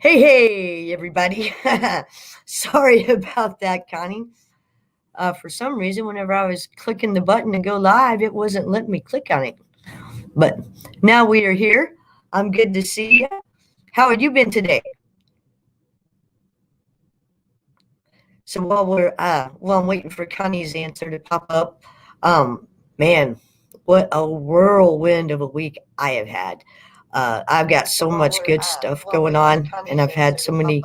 Hey, everybody. Sorry about that, Connie. For some reason, whenever I was clicking the button to go live, it wasn't letting me click on it. But now we are here. I'm good to see you. How have you been today? So while I'm waiting for Connie's answer to pop up, man, what a whirlwind of a week I have had. I've got so much good stuff going on, and I've had so many.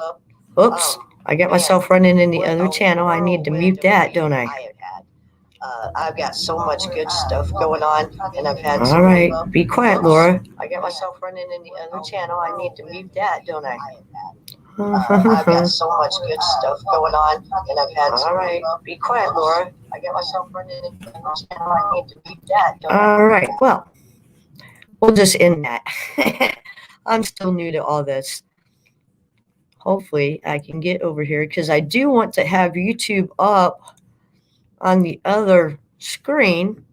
Oops, I got myself running in the other channel. I need to mute that, don't I? I've got so much good stuff going on, and I've had. All right, be quiet, Laura. I got myself running in the other channel. I need to mute that, don't I? I've got so much good stuff going on, and I've had. All right, be quiet, Laura. I got myself running in the other channel. I need to mute that, don't I? All right, well, we'll just end that. I'm still new to all this. Hopefully I can get over here because I do want to have YouTube up on the other screen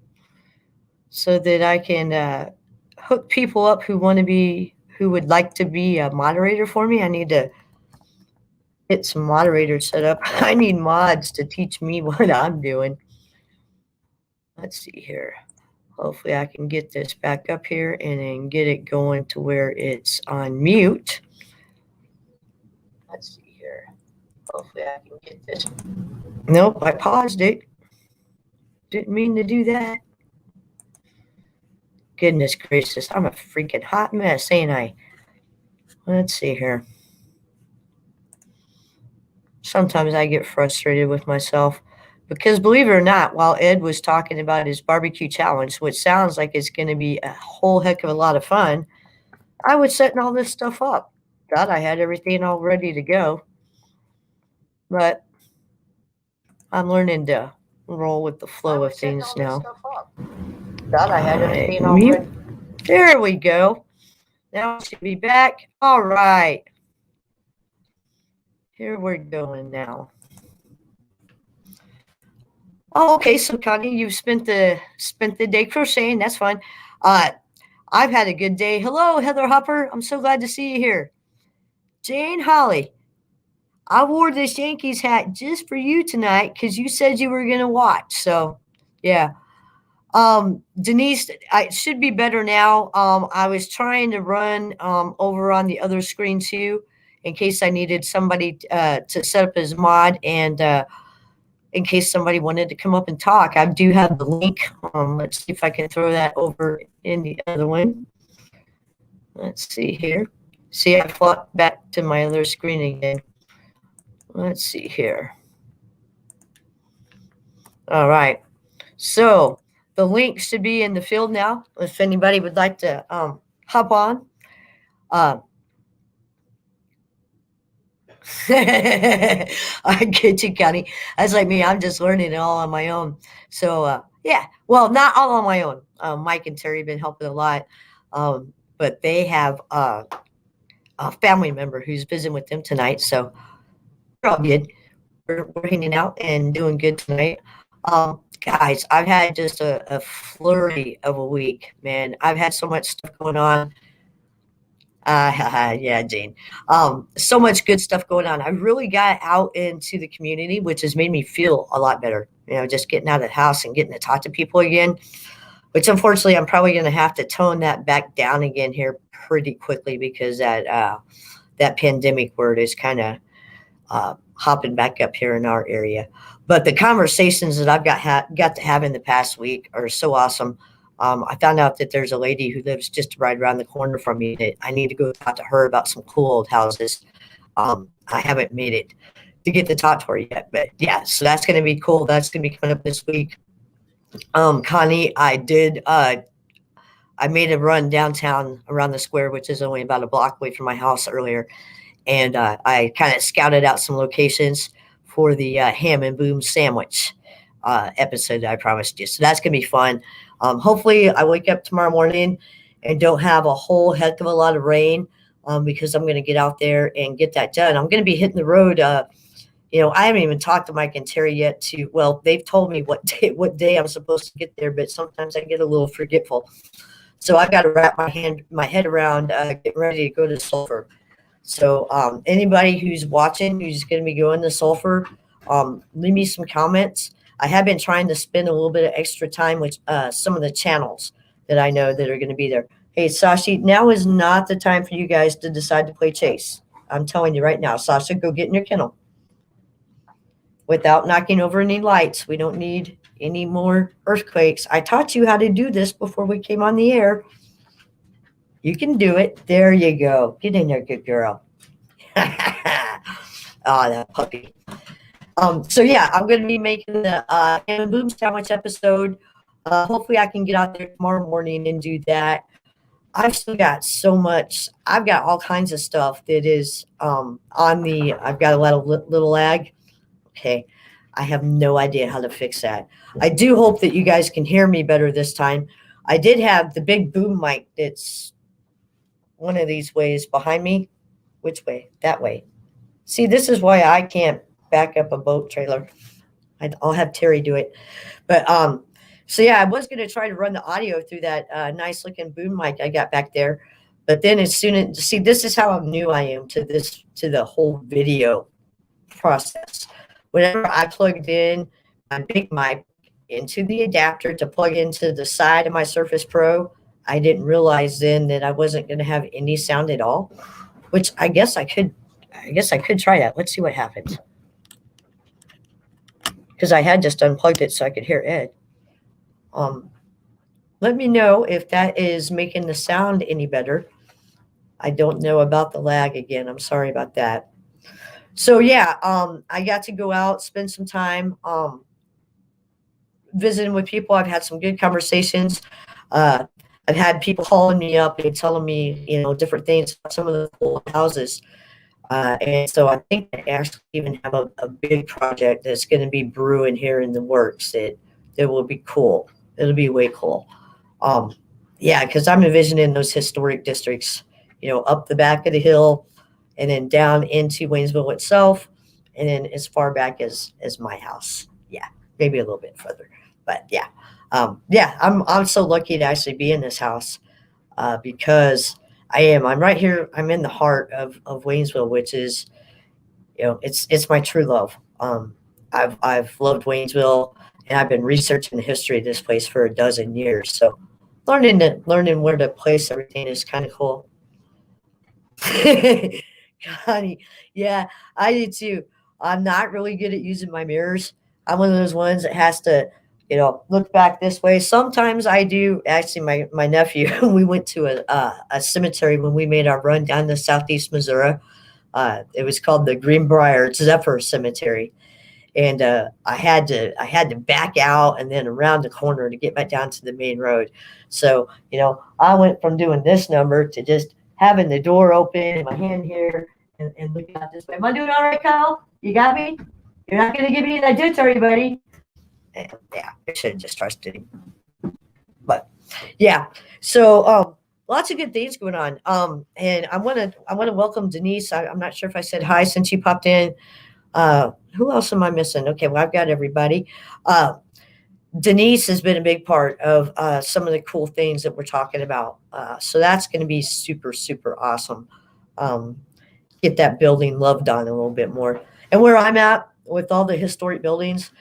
so that I can hook people up who would like to be a moderator for me. I need to get some moderators set up. I need mods to teach me what I'm doing. Let's see here. Hopefully I can get this back up here and then get it going to where it's on mute. Let's see here. Hopefully I can get this. Nope, I paused it. Didn't mean to do that. Goodness gracious, I'm a freaking hot mess, ain't I? Let's see here. Sometimes I get frustrated with myself because, believe it or not, while Ed was talking about his barbecue challenge, which sounds like it's going to be a whole heck of a lot of fun, I was setting all this stuff up. Thought I had everything all ready to go. But I'm learning to roll with the flow of things now. Thought I had everything all ready. There we go. Now I should be back. All right. Here we're going now. Oh, okay. So Connie, you've spent the day crocheting. That's fun. I've had a good day. Hello, Heather Hopper. I'm so glad to see you here. Jane Holly, I wore this Yankees hat just for you tonight because you said you were gonna watch. So, yeah. Denise, it should be better now. I was trying to run over on the other screen too, in case I needed somebody to set up as mod, and in case somebody wanted to come up and talk. I do have the link. Let's see if I can throw that over in the other one. Let's see here. See, I flopped back to my other screen again. Let's see here. All right. So the link should be in the field now. If anybody would like to hop on. I get you, Connie. That's like me. I'm just learning it all on my own. So, yeah. Well, not all on my own. Mike and Terry have been helping a lot. But they have a family member who's visiting with them tonight. So we're all good. We're hanging out and doing good tonight. Guys, I've had just a flurry of a week, man. I've had so much stuff going on. Yeah, Jane. So much good stuff going on. I really got out into the community, which has made me feel a lot better. You know, just getting out of the house and getting to talk to people again, which unfortunately I'm probably going to have to tone that back down again here pretty quickly because that pandemic word is kind of hopping back up here in our area. But the conversations that I've got to have in the past week are so awesome. I found out that there's a lady who lives just right around the corner from me that I need to go talk to her about some cool old houses. I haven't made it to get to talk to her yet, but yeah, so that's going to be cool. That's going to be coming up this week. Connie, I made a run downtown around the square, which is only about a block away from my house earlier. And I kind of scouted out some locations for the ham and boom sandwich episode that I promised you. So that's going to be fun. Hopefully I wake up tomorrow morning and don't have a whole heck of a lot of rain because I'm going to get out there and get that done. I'm going to be hitting the road. I haven't even talked to Mike and Terry yet they've told me what day I'm supposed to get there, but sometimes I get a little forgetful. So I've got to wrap my head around getting ready to go to Sulphur. So anybody who's watching, who's going to be going to Sulphur, leave me some comments. I have been trying to spend a little bit of extra time with some of the channels that I know that are going to be there. Hey, Sashi, now is not the time for you guys to decide to play chase. I'm telling you right now, Sasha, go get in your kennel. Without knocking over any lights. We don't need any more earthquakes. I taught you how to do this before we came on the air. You can do it. There you go. Get in there, good girl. Oh, that puppy. So yeah, I'm going to be making the ham and boom sandwich episode. Hopefully I can get out there tomorrow morning and do that. I've still got so much. I've got all kinds of stuff that is on the, I've got a lot of little lag. Okay. I have no idea how to fix that. I do hope that you guys can hear me better this time. I did have the big boom mic that's one of these ways behind me. Which way? That way. See, this is why I can't back up a boat trailer. I'll have Terry do it. But so yeah, I was going to try to run the audio through that nice looking boom mic I got back there. But then as soon as, see, this is how new I am to this, to the whole video process. Whenever I plugged in my big mic into the adapter to plug into the side of my Surface Pro, I didn't realize then that I wasn't going to have any sound at all, which I guess I could try that. Let's see what happens. Because I had just unplugged it so I could hear Ed. Let me know if that is making the sound any better. I don't know about the lag again. I'm sorry about that. So yeah, I got to go out, spend some time visiting with people. I've had some good conversations. I've had people calling me up and telling me, different things about some of the cool houses. And so I think I actually even have a big project that's going to be brewing here in the works that will be cool. It'll be way cool. Yeah, because I'm envisioning those historic districts, up the back of the hill and then down into Waynesville itself, and then as far back as my house. Yeah, maybe a little bit further. But yeah. Yeah, I'm so lucky to actually be in this house because I'm right here. I'm in the heart of Waynesville, which is, it's my true love. I've loved Waynesville, and I've been researching the history of this place for a dozen years. So learning where to place everything is kind of cool. Connie, yeah, I do too. I'm not really good at using my mirrors. I'm one of those ones that has to, look back this way. Sometimes I do. Actually, my nephew, we went to a cemetery when we made our run down to southeast Missouri. It was called the Greenbrier Zephyr Cemetery, and I had to back out and then around the corner to get back down to the main road. So I went from doing this number to just having the door open and my hand here and looking out this way. Am I doing all right, Kyle? You got me? You're not going to give me that ditch, are you, buddy? And, yeah, I should have just trusted him. But yeah, so lots of good things going on. And I want to welcome Denise. I'm not sure if I said hi since you popped in. Who else am I missing? Okay, well, I've got everybody. Denise has been a big part of some of the cool things that we're talking about. So that's going to be super, super awesome. Get that building loved on a little bit more. And where I'm at with all the historic buildings,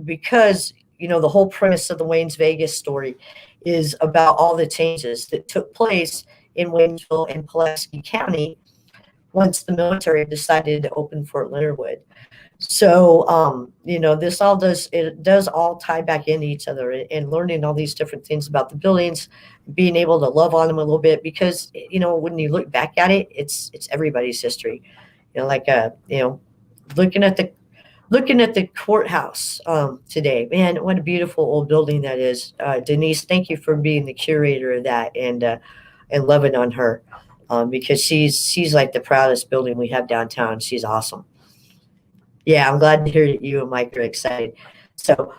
because, the whole premise of the WaynesVegas story is about all the changes that took place in Waynesville and Pulaski County once the military decided to open Fort Leonard Wood. So, this does all tie back into each other, and learning all these different things about the buildings, being able to love on them a little bit, because, when you look back at it, it's everybody's history, looking at the courthouse, today, man, what a beautiful old building that is. Denise, thank you for being the curator of that and loving on her, because she's like the proudest building we have downtown. She's awesome. Yeah, I'm glad to hear that you and Mike are excited. So,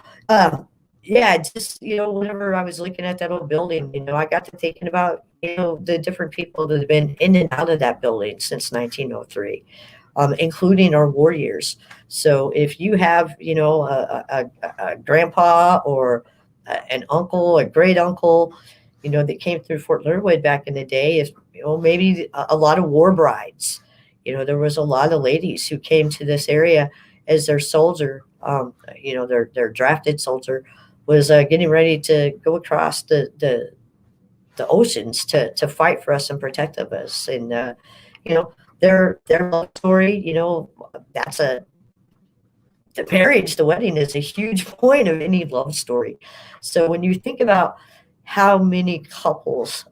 yeah, just, whenever I was looking at that old building, I got to thinking about, the different people that have been in and out of that building since 1903, including our warriors. So if you have, a grandpa or an uncle, a great uncle, that came through Fort Leonard back in the day is, maybe a lot of war brides. There was a lot of ladies who came to this area as their soldier, their drafted soldier was getting ready to go across the oceans to fight for us and protect of us. And, their love story, that's the marriage, the wedding is a huge point of any love story. So when you think about how many couples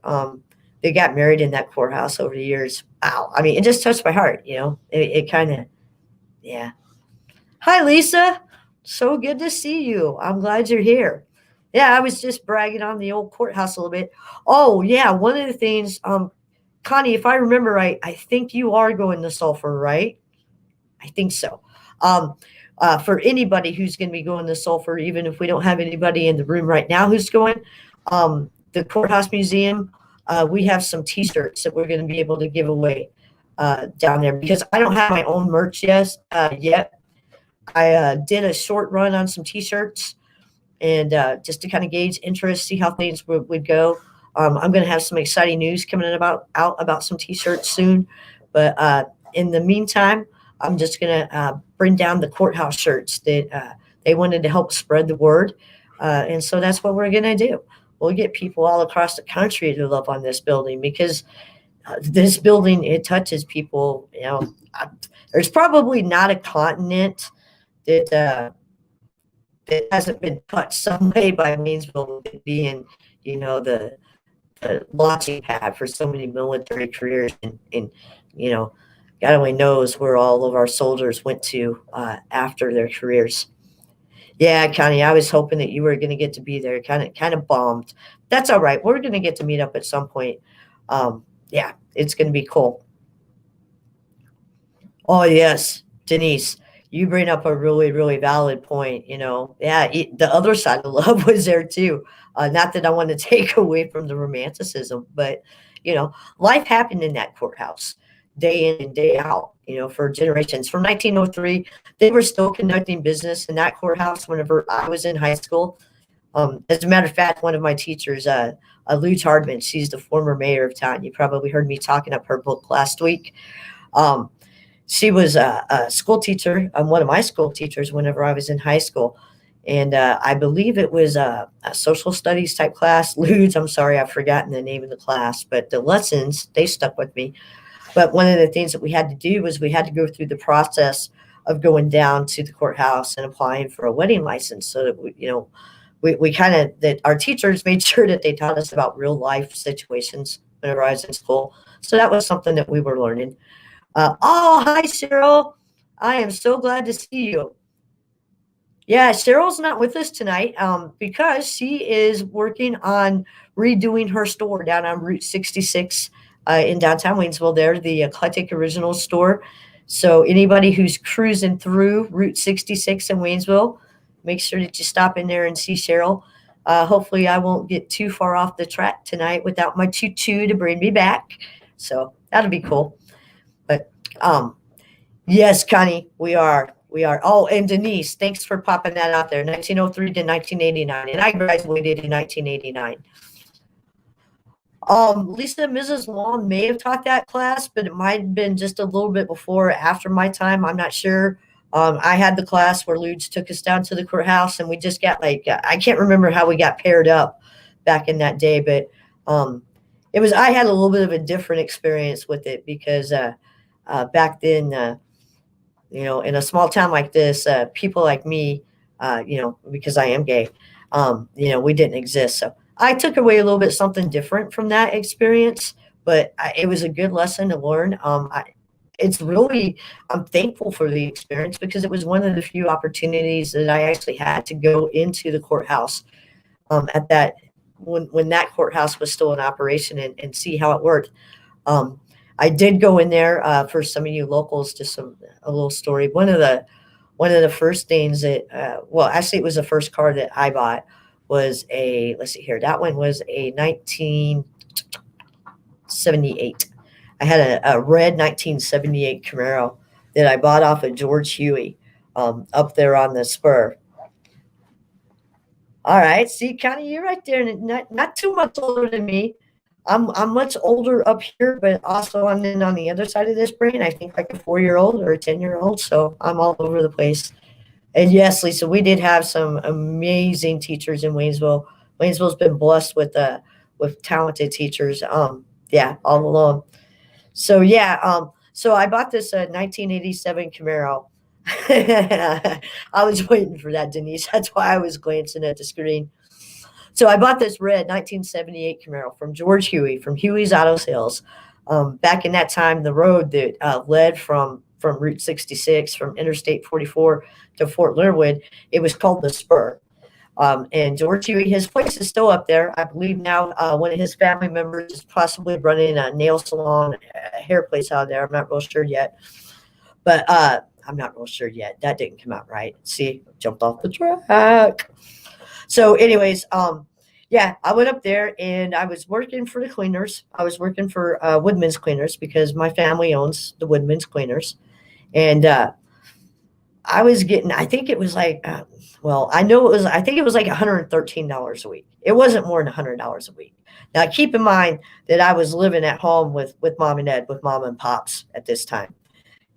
they got married in that courthouse over the years, wow! I mean, it just touched my heart. It kind of, yeah. Hi, Lisa. So good to see you. I'm glad you're here. Yeah, I was just bragging on the old courthouse a little bit. Oh, yeah. One of the things, Connie, if I remember right, I think you are going to Sulphur, right? I think so. For anybody who's going to be going to Sulphur, even if we don't have anybody in the room right now who's going, the Courthouse Museum, we have some T-shirts that we're going to be able to give away down there because I don't have my own merch yet. I did a short run on some T-shirts and just to kind of gauge interest, see how things would go. I'm going to have some exciting news coming in about some T-shirts soon. But in the meantime, I'm just going to bring down the courthouse shirts that they wanted to help spread the word. And so that's what we're going to do. We'll get people all across the country to love on this building because this building, it touches people. There's probably not a continent that hasn't been touched some way by Waynesville being, the launching pad for so many military careers. And God only knows where all of our soldiers went to after their careers. Yeah, Connie, I was hoping that you were going to get to be there. Kind of bombed. That's all right. We're going to get to meet up at some point. Yeah, it's going to be cool. Oh, yes, Denise, you bring up a really, really valid point. Yeah, the other side of love was there too. Not that I want to take away from the romanticism, but, life happened in that courthouse day in and day out, for generations. From 1903, they were still conducting business in that courthouse whenever I was in high school. As a matter of fact, one of my teachers, Lou Hardman, she's the former mayor of town. You probably heard me talking up her book last week. She was a school teacher, one of my school teachers whenever I was in high school. And I believe it was a social studies type class. Ludes, I'm sorry, I've forgotten the name of the class, but the lessons, they stuck with me. But one of the things that we had to do was we had to go through the process of going down to the courthouse and applying for a wedding license so that we kind of, that our teachers made sure that they taught us about real life situations whenever I was in school. So that was something that we were learning. Oh, hi, Cheryl. I am so glad to see you. Yeah, Cheryl's not with us tonight because she is working on redoing her store down on Route 66 in downtown Waynesville there, the Eclectic Originals store. So anybody who's cruising through Route 66 in Waynesville, make sure that you stop in there and see Cheryl. Hopefully I won't get too far off the track tonight without my choo-choo to bring me back. So that'll be cool. But yes, Connie, we are. Oh, and Denise, thanks for popping that out there. 1903 to 1989, and I graduated in 1989. Lisa, Mrs. Long may have taught that class, but it might have been just a little bit before or after my time. I'm not sure. I had the class where Ludes took us down to the courthouse, and we just got I can't remember how we got paired up back in that day, but I had a little bit of a different experience with it because back then, in a small town like this, people like me, because I am gay, we didn't exist. So I took away a little bit something different from that experience, but it was a good lesson to learn. I'm thankful for the experience because it was one of the few opportunities that I actually had to go into the courthouse when that courthouse was still in operation and see how it worked. I did go in there for some of you locals, just a little story. One of the first things that, actually it was the first car that I bought was let's see here. That one was a 1978. I had a red 1978 Camaro that I bought off of George Huey up there on the spur. All right. See, Connie, you're right there, and not too much older than me. I'm much older up here, but also I'm then on the other side of this brain. I think like a 4 year old or a 10 year old. So I'm all over the place. And yes, Lisa, we did have some amazing teachers in Waynesville. Waynesville's been blessed with talented teachers. Yeah, all along. So yeah, so I bought this 1987 Camaro. I was waiting for that, Denise. That's why I was glancing at the screen. So I bought this red 1978 Camaro from George Huey from Huey's Auto Sales. Back in that time, the road that led from Route 66 from Interstate 44 to Fort Learwood, it was called the Spur. And George Huey, his place is still up there. I believe now one of his family members is possibly running a nail salon, a hair place out there. I'm not real sure yet. But I'm not real sure yet. That didn't come out right. See, jumped off the track. So, anyways, yeah, I went up there and I was working for the cleaners. I was working for Woodman's Cleaners because my family owns the Woodman's Cleaners. And I was getting, I think it was like, well, I know it was, I think it was like $113 a week. It wasn't more than $100 a week. Now, keep in mind that I was living at home with mom and dad, with mom and pops at this time.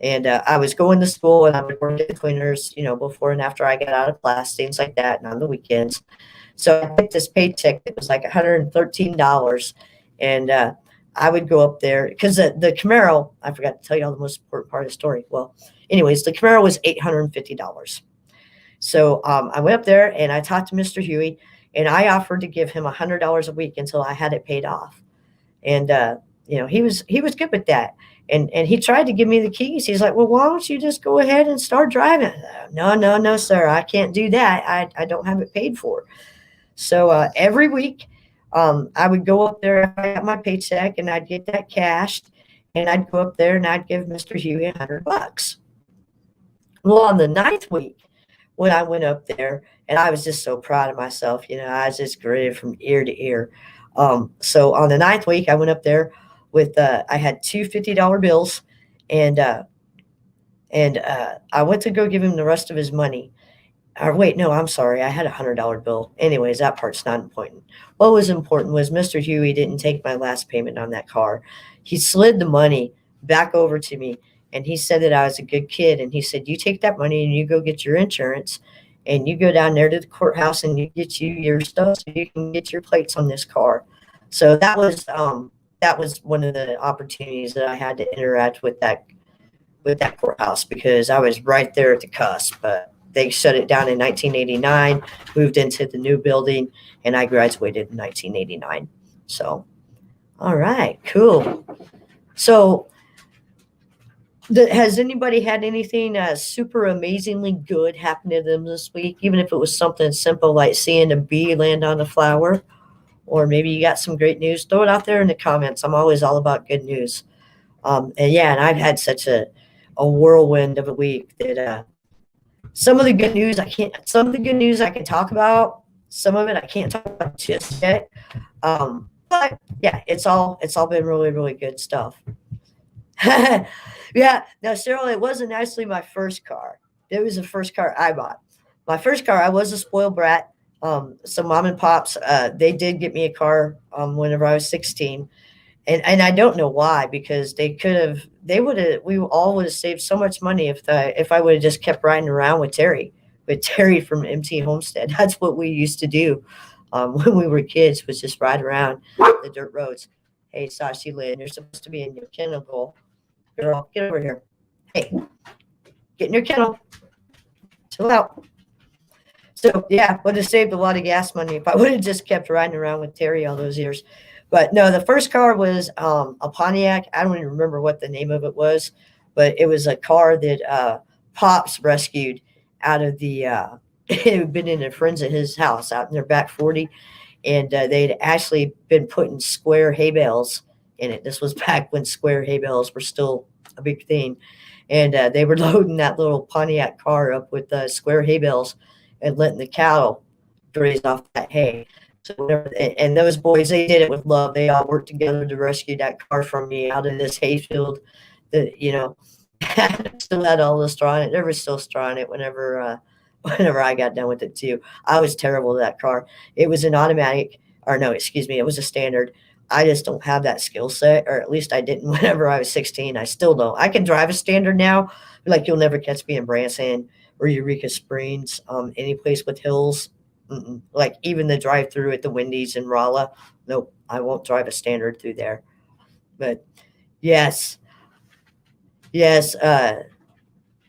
And I was going to school and I would work at the cleaners, before and after I got out of class, things like that, and on the weekends. So I picked this paycheck that was like $113. And I would go up there because the Camaro, I forgot to tell you all the most important part of the story. Well, anyways, the Camaro was $850. So I went up there and I talked to Mr. Huey and I offered to give him $100 a week until I had it paid off. And, he was good with that. And he tried to give me the keys. He's like, well, why don't you just go ahead and start driving? No, sir. I can't do that. I don't have it paid for. So every week I would go up there if I got my paycheck and I'd get that cashed and I'd go up there and I'd give Mr. Huey $100. Well, on the ninth week, when I went up there, and I was just so proud of myself, I was just gritted from ear to ear. So on the ninth week, I went up there with I had two $50 bills, and I went to go give him the rest of his money. Or wait, no, I'm sorry, I had $100 bill. Anyways, that part's not important. What was important was Mr. Huey didn't take my last payment on that car. He slid the money back over to me, and he said that I was a good kid. And he said, you take that money and you go get your insurance, and you go down there to the courthouse and you get you your stuff so you can get your plates on this car. So that was one of the opportunities that I had to interact with that courthouse because I was right there at the cusp. But they shut it down in 1989, moved into the new building, and I graduated in 1989. So, all right, cool. So, has anybody had anything super amazingly good happen to them this week? Even if it was something simple like seeing a bee land on a flower, or maybe you got some great news, throw it out there in the comments. I'm always all about good news. And I've had such a whirlwind of a week that some of the good news I can talk about. Some of it I can't talk about just yet. But yeah, it's all been really, really good stuff. Yeah. Now, Cheryl, it wasn't actually my first car. It was the first car I bought. My first car, I was a spoiled brat. So mom and pops, they did get me a car whenever I was 16. And I don't know why, because we all would have saved so much money if I would have just kept riding around with Terry from MT Homestead. That's what we used to do when we were kids, was just ride around the dirt roads. Hey, Sashi Lynn, you're supposed to be in your kennel. Girl, get over here. Hey, get in your kennel. Chill out. So yeah, would have saved a lot of gas money if I would have just kept riding around with Terry all those years. But no, the first car was a Pontiac. I don't even remember what the name of it was, but it was a car that Pops rescued out of the it had been in a friends of his house out in their back 40, and they'd actually been putting square hay bales in it. This was back when square hay bales were still a big thing, and they were loading that little Pontiac car up with square hay bales and letting the cattle graze off that hay. So and those boys, they did it with love. They all worked together to rescue that car from me out of this hayfield that, still had all the straw in it. There was still straw in it whenever whenever I got done with it too. I was terrible at that car. It was an automatic, or no, excuse me, it was a standard. I just don't have that skill set, or at least I didn't whenever I was 16. I still don't. I can drive a standard now, but like you'll never catch me in Branson or Eureka Springs, any place with hills. Mm-mm. Like even the drive through at the Wendy's in Rolla. Nope, I won't drive a standard through there. But yes, yes,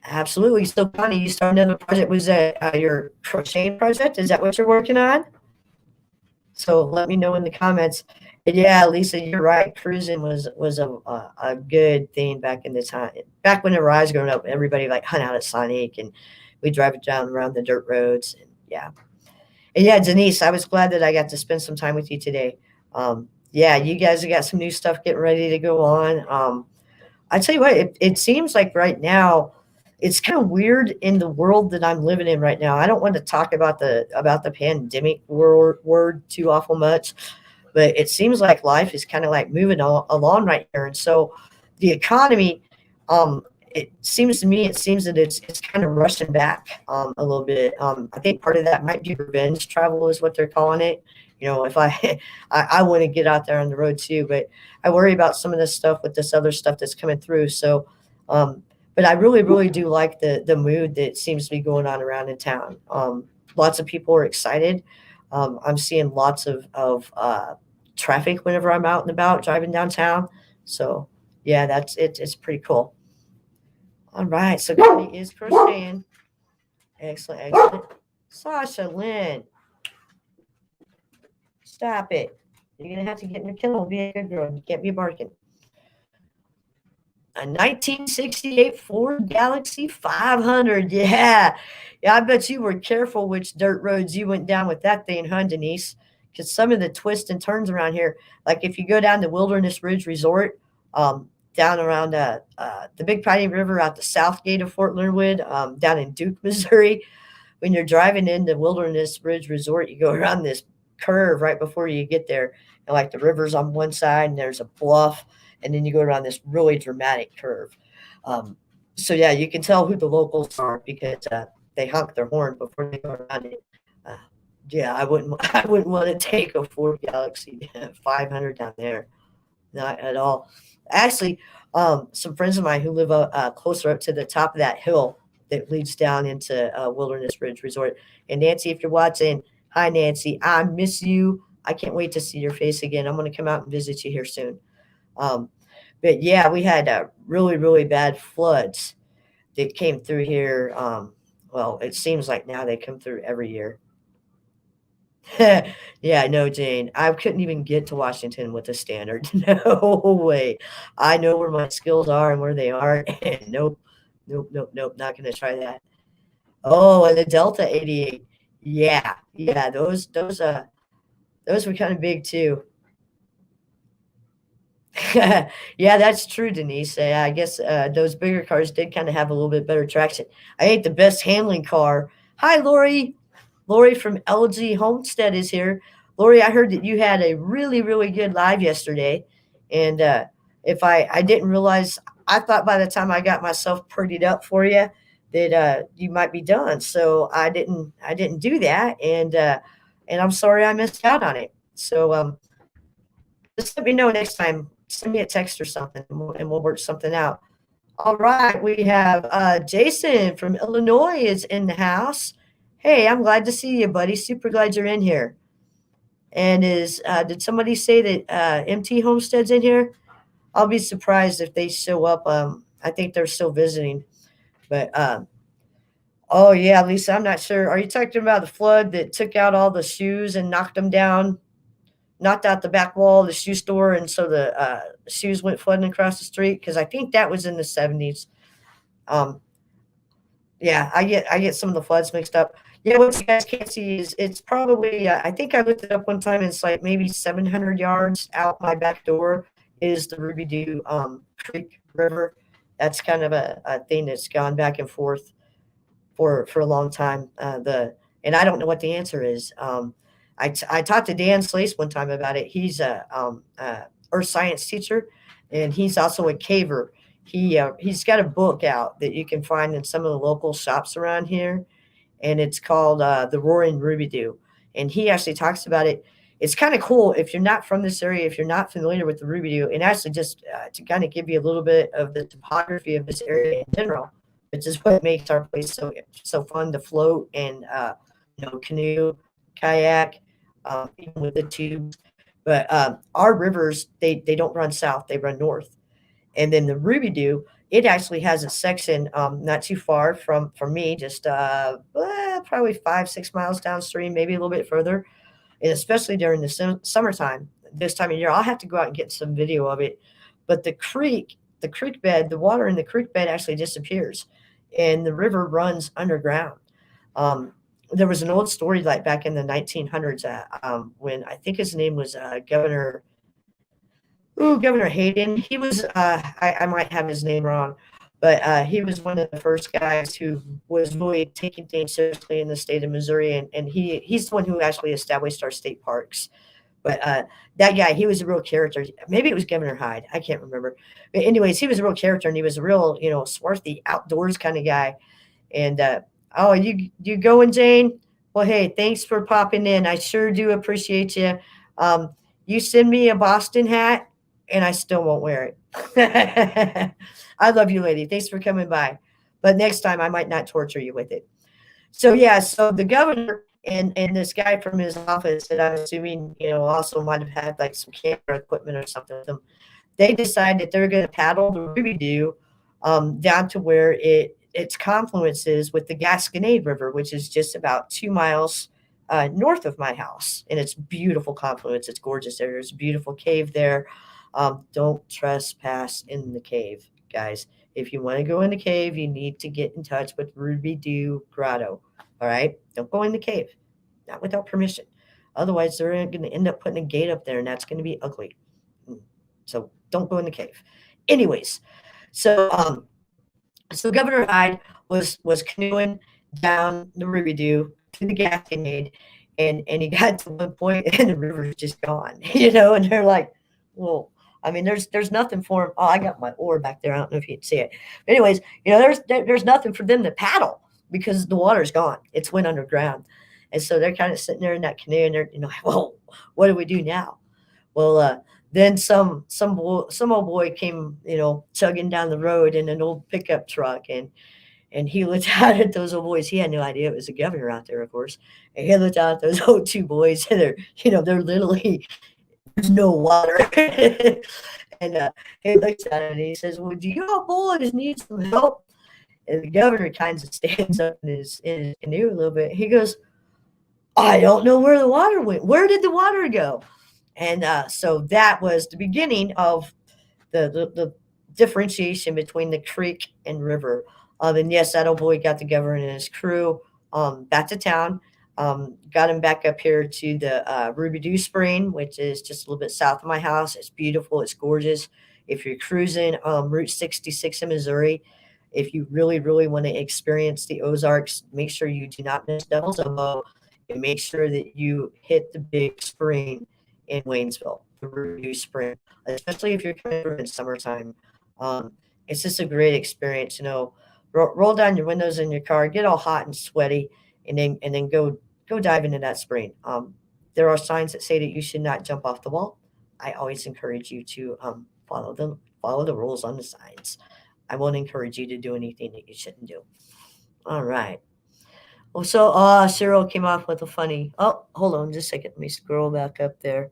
absolutely. So, Connie, you started another project. Was that your crocheting project? Is that what you're working on? So let me know in the comments. And yeah, Lisa, you're right. Cruising was a good thing back in the time. Back when I was growing up, everybody like hung out at Sonic, and we drive it down around the dirt roads. And yeah, Denise, I was glad that I got to spend some time with you today. Yeah, you guys have got some new stuff getting ready to go on. I tell you what, it seems like right now it's kind of weird in the world that I'm living in right now. I don't want to talk about the pandemic word too awful much, but it seems like life is kind of like moving along right here. And so the economy, it seems to me, it seems that it's kind of rushing back a little bit. I think part of that might be revenge travel is what they're calling it. You know, if I want to get out there on the road too, but I worry about some of this stuff with this other stuff that's coming through. So, but I really, really do like the mood that seems to be going on around in town. Lots of people are excited. I'm seeing lots of traffic whenever I'm out and about driving downtown. So yeah, that's it. It's pretty cool. All right, so Connie is crocheting. Excellent, excellent. Sasha Lynn, stop it. You're gonna have to get in the kennel and be a good girl. You can't be barking. A 1968 Ford Galaxy 500. Yeah. Yeah, I bet you were careful which dirt roads you went down with that thing, huh, Denise? Because some of the twists and turns around here, like if you go down to Wilderness Ridge Resort, down around the Big Piney River out the south gate of Fort Leonard, down in Duke, Missouri, when you're driving into Wilderness Ridge Resort, you go around this curve right before you get there. And like the river's on one side and there's a bluff, and then you go around this really dramatic curve. Um, so yeah, you can tell who the locals are because they honk their horn before they go around it. Uh, yeah, I wouldn't I wouldn't want to take a Ford Galaxy 500 down there, not at all. Actually, some friends of mine who live closer up to the top of that hill that leads down into Wilderness Ridge Resort. And Nancy, if you're watching, hi Nancy, I miss you. I can't wait to see your face again. I'm going to come out and visit you here soon. Um, but yeah, we had really, really bad floods that came through here. Well, it seems like now they come through every year. Yeah, no, Jane. I couldn't even get to Washington with a standard. No way. I know where my skills are and where they are. And nope, nope, nope, nope. Not going to try that. Oh, and the Delta 88. Yeah, yeah. Those were kind of big too. Yeah, that's true, Denise. I guess those bigger cars did kind of have a little bit better traction. I ain't the best handling car. Hi, Lori. Lori from LG Homestead is here. Lori, I heard that you had a really, really good live yesterday. And if I didn't realize, I thought by the time I got myself prettied up for you that you might be done. So I didn't do that. And I'm sorry I missed out on it. So just let me know next time. Send me a text or something, and we'll work something out. All right, we have Jason from Illinois is in the house. Hey, I'm glad to see you, buddy. Super glad you're in here. And is did somebody say that MT Homestead's in here? I'll be surprised if they show up. I think they're still visiting. But oh yeah, Lisa, I'm not sure. Are you talking about the flood that took out all the shoes and knocked them down? Knocked out the back wall of the shoe store, and so the shoes went flooding across the street. Because I think that was in the 70s. Um, yeah, I get some of the floods mixed up. Yeah, what you guys can't see is it's probably I think I looked it up one time. It's like maybe 700 yards out my back door is the Ruby Doo Creek River. That's kind of a thing that's gone back and forth for a long time. And I don't know what the answer is. I talked to Dan Slace one time about it. He's a earth science teacher, and he's also a caver. He's got a book out that you can find in some of the local shops around here, and it's called the Roaring Ruby Dew. And he actually talks about it. It's kind of cool if you're not from this area, if you're not familiar with the Ruby Dew, and actually just to kind of give you a little bit of the topography of this area in general, which is what makes our place so fun to float and canoe, kayak, even with the tubes. But our rivers, they don't run south; they run north. And then the Ruby Dew, it actually has a section not too far from me, just probably 5-6 miles downstream, maybe a little bit further. And especially during the summertime, this time of year, I'll have to go out and get some video of it. But the creek bed, the water in the creek bed actually disappears, and the river runs underground. There was an old story like back in the 1900s when I think his name was Governor Hayden. He was, I might have his name wrong, but he was one of the first guys who was really taking things seriously in the state of Missouri, and he's the one who actually established our state parks. But that guy, he was a real character. Maybe it was Governor Hyde. I can't remember. But anyways, he was a real character, and he was a real, swarthy outdoors kind of guy. And oh, you going, Jane? Well, hey, thanks for popping in. I sure do appreciate you. You send me a Boston hat, and I still won't wear it. I love you, lady. Thanks for coming by. But next time, I might not torture you with it. So yeah, so the governor and this guy from his office that I'm assuming also might have had like some camera equipment or something with them. They decide that they're going to paddle the Ruby Dew down to where its confluences with the Gasconade River, which is just about 2 miles north of my house, and it's beautiful confluence. It's gorgeous there. There's a beautiful cave there. Don't trespass in the cave, guys. If you want to go in the cave, you need to get in touch with Ruby Dew Grotto. All right? Don't go in the cave, not without permission. Otherwise, they're going to end up putting a gate up there, and that's going to be ugly. So don't go in the cave. Anyways, so so Governor Hyde was canoeing down the Ruby Dew to the Gasconade, and he got to one point, and the river's just gone, and they're like, well, I mean, there's nothing for him. Oh, I got my oar back there. I don't know if you can see it. But anyways, there's nothing for them to paddle because the water's gone. It's went underground. And so they're kind of sitting there in that canoe, and they're, well, what do we do now? Well, then some old boy came, chugging down the road in an old pickup truck, and he looked out at those old boys. He had no idea it was the governor out there, of course. And he looked out at those old two boys, and they're literally, there's no water. And he looks at him and he says, well, do you all boys need some help? And the governor kind of stands up in his canoe a little bit. He goes, I don't know where the water went. Where did the water go? And so that was the beginning of the differentiation between the creek and river. And yes, that old boy got the governor and his crew back to town. Got him back up here to the Ruby Dew Spring, which is just a little bit south of my house. It's beautiful. It's gorgeous. If you're cruising Route 66 in Missouri, if you really, really want to experience the Ozarks, make sure you do not miss Devil's Elbow, and make sure that you hit the big spring in Waynesville, the Ruby Dew Spring, especially if you're coming through in summertime. It's just a great experience. Roll down your windows in your car, get all hot and sweaty, and then go dive into that spring. There are signs that say that you should not jump off the wall. I always encourage you to follow the rules on the signs. I won't encourage you to do anything that you shouldn't do. All right. Well, so Cyril came off with a funny. Oh, hold on just a second. Let me scroll back up there.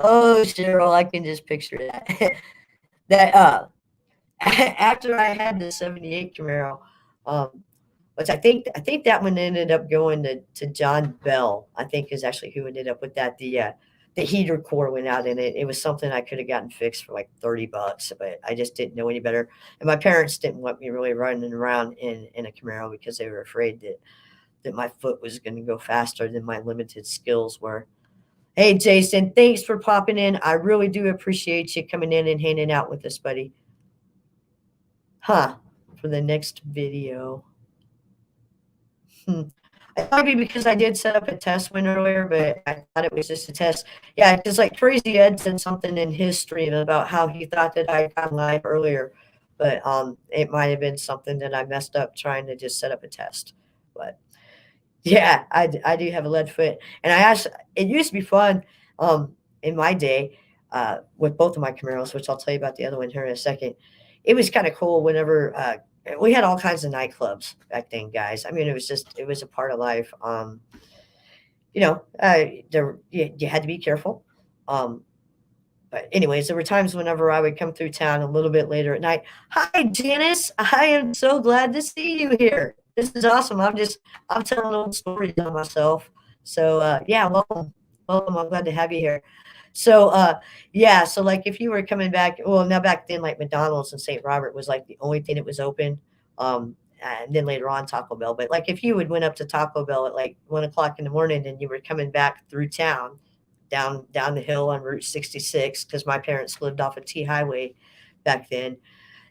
Oh, Cyril, I can just picture that. That after I had the '78 Camaro, which I think that one ended up going to John Bell. I think is actually who ended up with that. The heater core went out in it. It was something I could have gotten fixed for like $30, but I just didn't know any better. And my parents didn't want me really running around in a Camaro because they were afraid that my foot was going to go faster than my limited skills were. Hey, Jason, thanks for popping in. I really do appreciate you coming in and hanging out with us, buddy. For the next video. It might be because I did set up a test win earlier, but I thought it was just a test. Yeah, because like Crazy Ed said something in his stream about how he thought that I had gone live earlier, but it might have been something that I messed up trying to just set up a test. But yeah, I do have a lead foot, and I actually it used to be fun, in my day, with both of my Camaros, which I'll tell you about the other one here in a second. It was kinda cool whenever, we had all kinds of nightclubs back then, guys. I mean, it was a part of life, you had to be careful, um, but anyways, there were times whenever I would come through town a little bit later at night. Hi, Janice. I am so glad to see you here. This is awesome. I'm telling old stories on myself. So yeah, welcome. Welcome. I'm glad to have you here. So yeah, so like if you were coming back, well, now back then, like McDonald's in St. Robert was like the only thing that was open. And then later on Taco Bell. But like if you would went up to Taco Bell at like 1 o'clock in the morning and you were coming back through town, down the hill on Route 66, because my parents lived off of T Highway back then.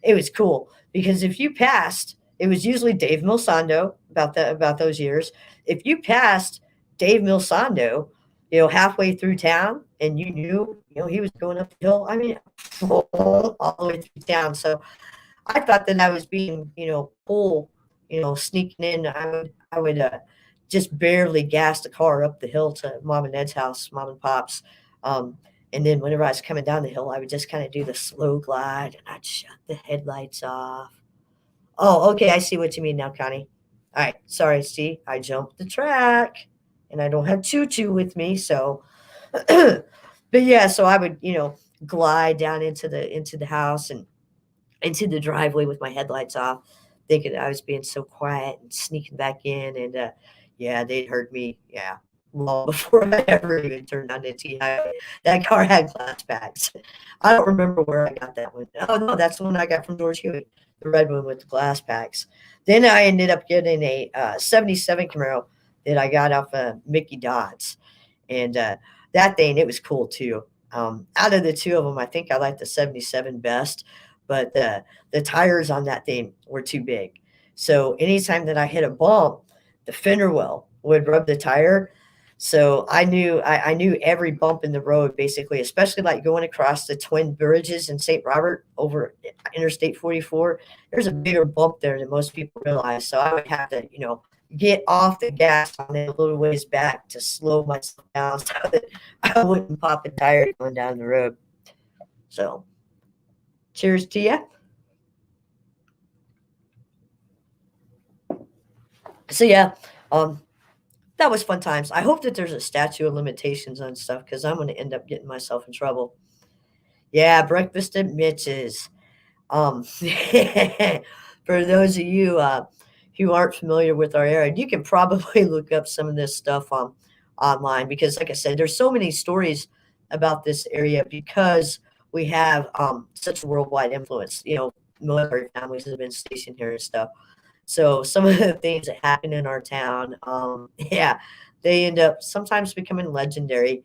It was cool because if you passed, it was usually Dave Milsando about those years. If you passed Dave Milsando, halfway through town, and you knew, he was going up the hill. I mean, all the way through town. So I thought that I was being, cool, sneaking in. I would just barely gas the car up the hill to Mom and Ned's house, Mom and Pop's. Um, and then whenever I was coming down the hill, I would just kind of do the slow glide and I'd shut the headlights off. Oh, okay. I see what you mean now, Connie. All right. Sorry, see, I jumped the track and I don't have Choo Choo with me. So, but yeah, so I would, glide down into the house and into the driveway with my headlights off, thinking I was being so quiet and sneaking back in. And yeah, they'd heard me. Yeah, long before I ever even turned on the T highway. That car had glass backs. I don't remember where I got that one. Oh no, that's the one I got from George Hewitt, the red one with the glass packs. Then I ended up getting a '77 Camaro that I got off Mickey Dodds, and that thing, it was cool too. Out of the two of them, I think I liked the '77 best, but the tires on that thing were too big. So anytime that I hit a bump, the fender well would rub the tire. So I knew every bump in the road basically, especially like going across the twin bridges in St. Robert over Interstate 44. There's a bigger bump there than most people realize. So I would have to, get off the gas on it a little ways back to slow myself down so that I wouldn't pop a tire going down the road. So cheers to you. So yeah, um, that was fun times. I hope that there's a statute of limitations on stuff because I'm going to end up getting myself in trouble. Yeah, breakfast at Mitch's. For those of you who aren't familiar with our area, you can probably look up some of this stuff online because, like I said, there's so many stories about this area because we have such a worldwide influence. Military families that have been stationed here and stuff. So some of the things that happen in our town, yeah, they end up sometimes becoming legendary,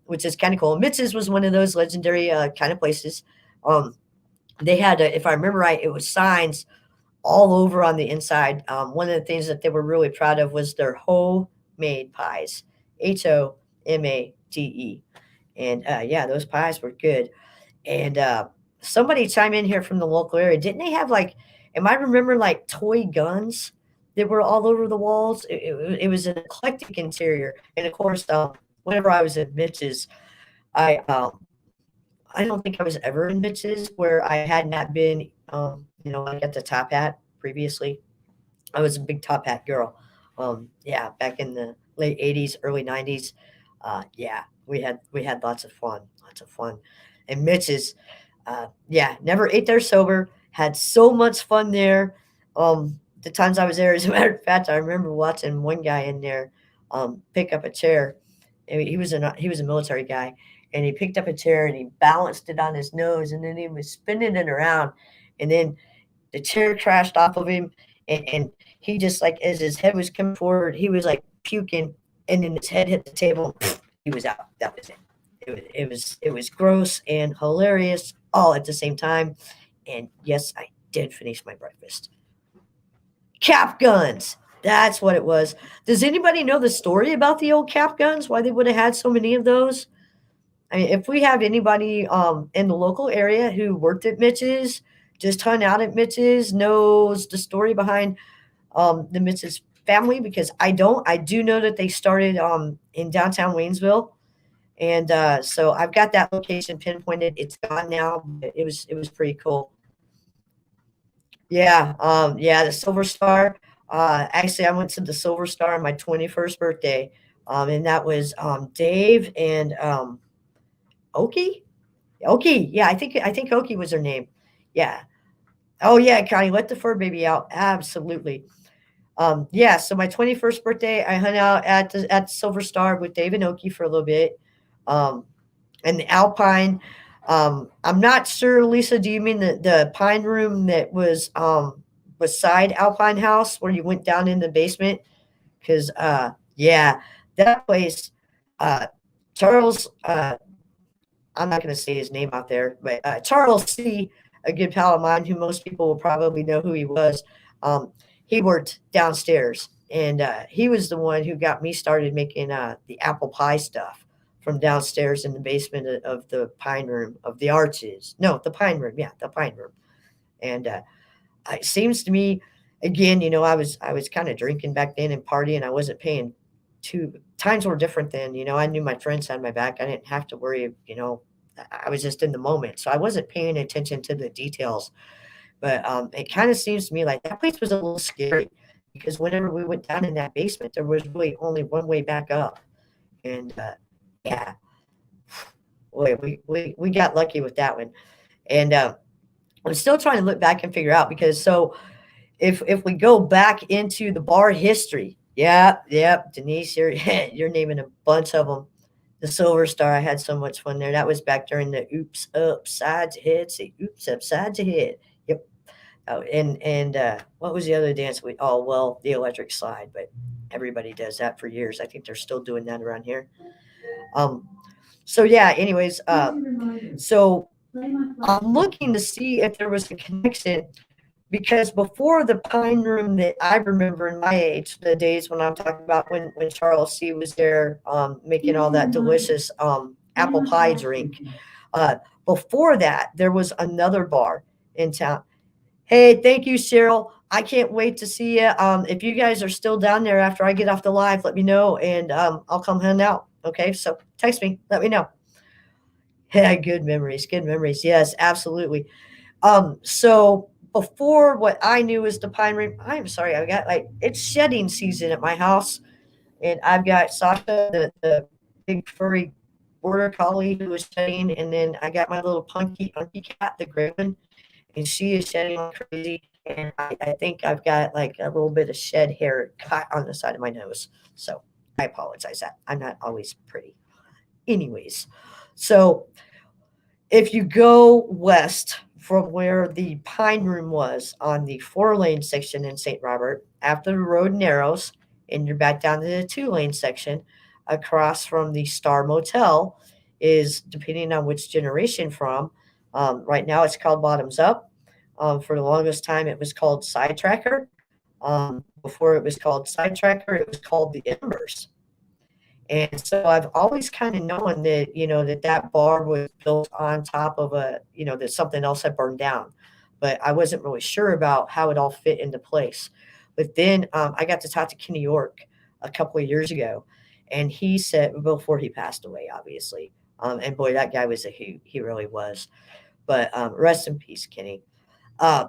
which is kind of cool. Mitch's was one of those legendary kind of places. Um, they had, if I remember right, it was signs all over on the inside. One of the things that they were really proud of was their homemade pies, HOMADE. And yeah, those pies were good. And somebody chime in here from the local area. Didn't they have like, am I remembering like toy guns that were all over the walls? It was an eclectic interior. And of course, whenever I was at Mitch's, I I don't think I was ever in Mitch's where I had not been, like at the Top Hat previously. I was a big Top Hat girl. Yeah, back in the late '80s, early '90s. Yeah, we had lots of fun, lots of fun. And Mitch's, yeah, never ate there sober. Had so much fun there. The times I was there, as a matter of fact, I remember watching one guy in there pick up a chair. And he was a military guy, and he picked up a chair and he balanced it on his nose, and then he was spinning it around, and then the chair crashed off of him, and he just like as his head was coming forward, he was like puking, and then his head hit the table. And he was out. That was it. It was gross and hilarious all at the same time. And yes, I did finish my breakfast. Cap guns. That's what it was. Does anybody know the story about the old cap guns? Why they would have had so many of those? I mean, if we have anybody in the local area who worked at Mitch's, just hung out at Mitch's, knows the story behind the Mitch's family, because I don't. I do know that they started in downtown Waynesville, and so I've got that location pinpointed. It's gone now, but it was pretty cool. Yeah, yeah, the Silver Star. Actually, I went to the Silver Star on my 21st birthday, and that was Dave and Oki. Oki, yeah, I think Oki was her name. Yeah. Oh yeah, Connie, let the fur baby out. Absolutely. Yeah. So my 21st birthday, I hung out at Silver Star with Dave and Oki for a little bit, um, and the Alpine. I'm not sure, Lisa. Do you mean the pine room that was beside Alpine House where you went down in the basement? Because yeah, that place. Uh, Charles. I'm not going to say his name out there, but Charles C., a good pal of mine who most people will probably know who he was, um, he worked downstairs, and he was the one who got me started making the apple pie stuff from downstairs in the basement of the pine room of the arches. No, the pine room. Yeah, the pine room. And it seems to me, again, I was kind of drinking back then and partying. I wasn't paying too. Times were different then. I knew my friends had my back. I didn't have to worry. I was just in the moment, so I wasn't paying attention to the details. But it kind of seems to me like that place was a little scary because whenever we went down in that basement, there was really only one way back up, and yeah, boy, we got lucky with that one. And I'm still trying to look back and figure out because so if we go back into the bar history, yeah, yeah, Denise, you're you're naming a bunch of them. The Silver Star, I had so much fun there. That was back during the oops upside your head, say oops upside your head. Yep. Oh, and what was the other dance we? Oh well, the electric slide, but everybody does that for years. I think they're still doing that around here. Um. So yeah. Anyways, so I'm looking to see if there was a connection because before the pine room that I remember in my age, the days when I'm talking about when Charles C was there making all that delicious apple pie drink. Uh, Before that, there was another bar in town. Hey, thank you, Cheryl. I can't wait to see you. If you guys are still down there after I get off the live, let me know and I'll come hang out. Okay, so text me, let me know. Yeah, good memories, good memories. Yes, absolutely. So before what I knew was the pine room, I'm sorry, I got like it's shedding season at my house, and I've got Sasha, the big furry border collie who is shedding, and then I got my little punky cat, the gray one, and she is shedding like crazy. And I think I've got like a little bit of shed hair caught on the side of my nose. So I apologize that I'm not always pretty. Anyways, so if you go west from where the Pine Room was on the 4-lane section in St. Robert, after the road narrows and you're back down to the 2-lane section, across from the Star Motel is, depending on which generation from, right now it's called Bottoms Up. For the longest time, it was called Sidetracker. Before it was called Sidetracker, it was called the Embers. And so I've always kind of known that, that bar was built on top of that something else had burned down. But I wasn't really sure about how it all fit into place. But then I got to talk to Kenny York a couple of years ago. And he said, before he passed away, obviously. And boy, that guy was a hoot. He really was. But rest in peace, Kenny. Uh,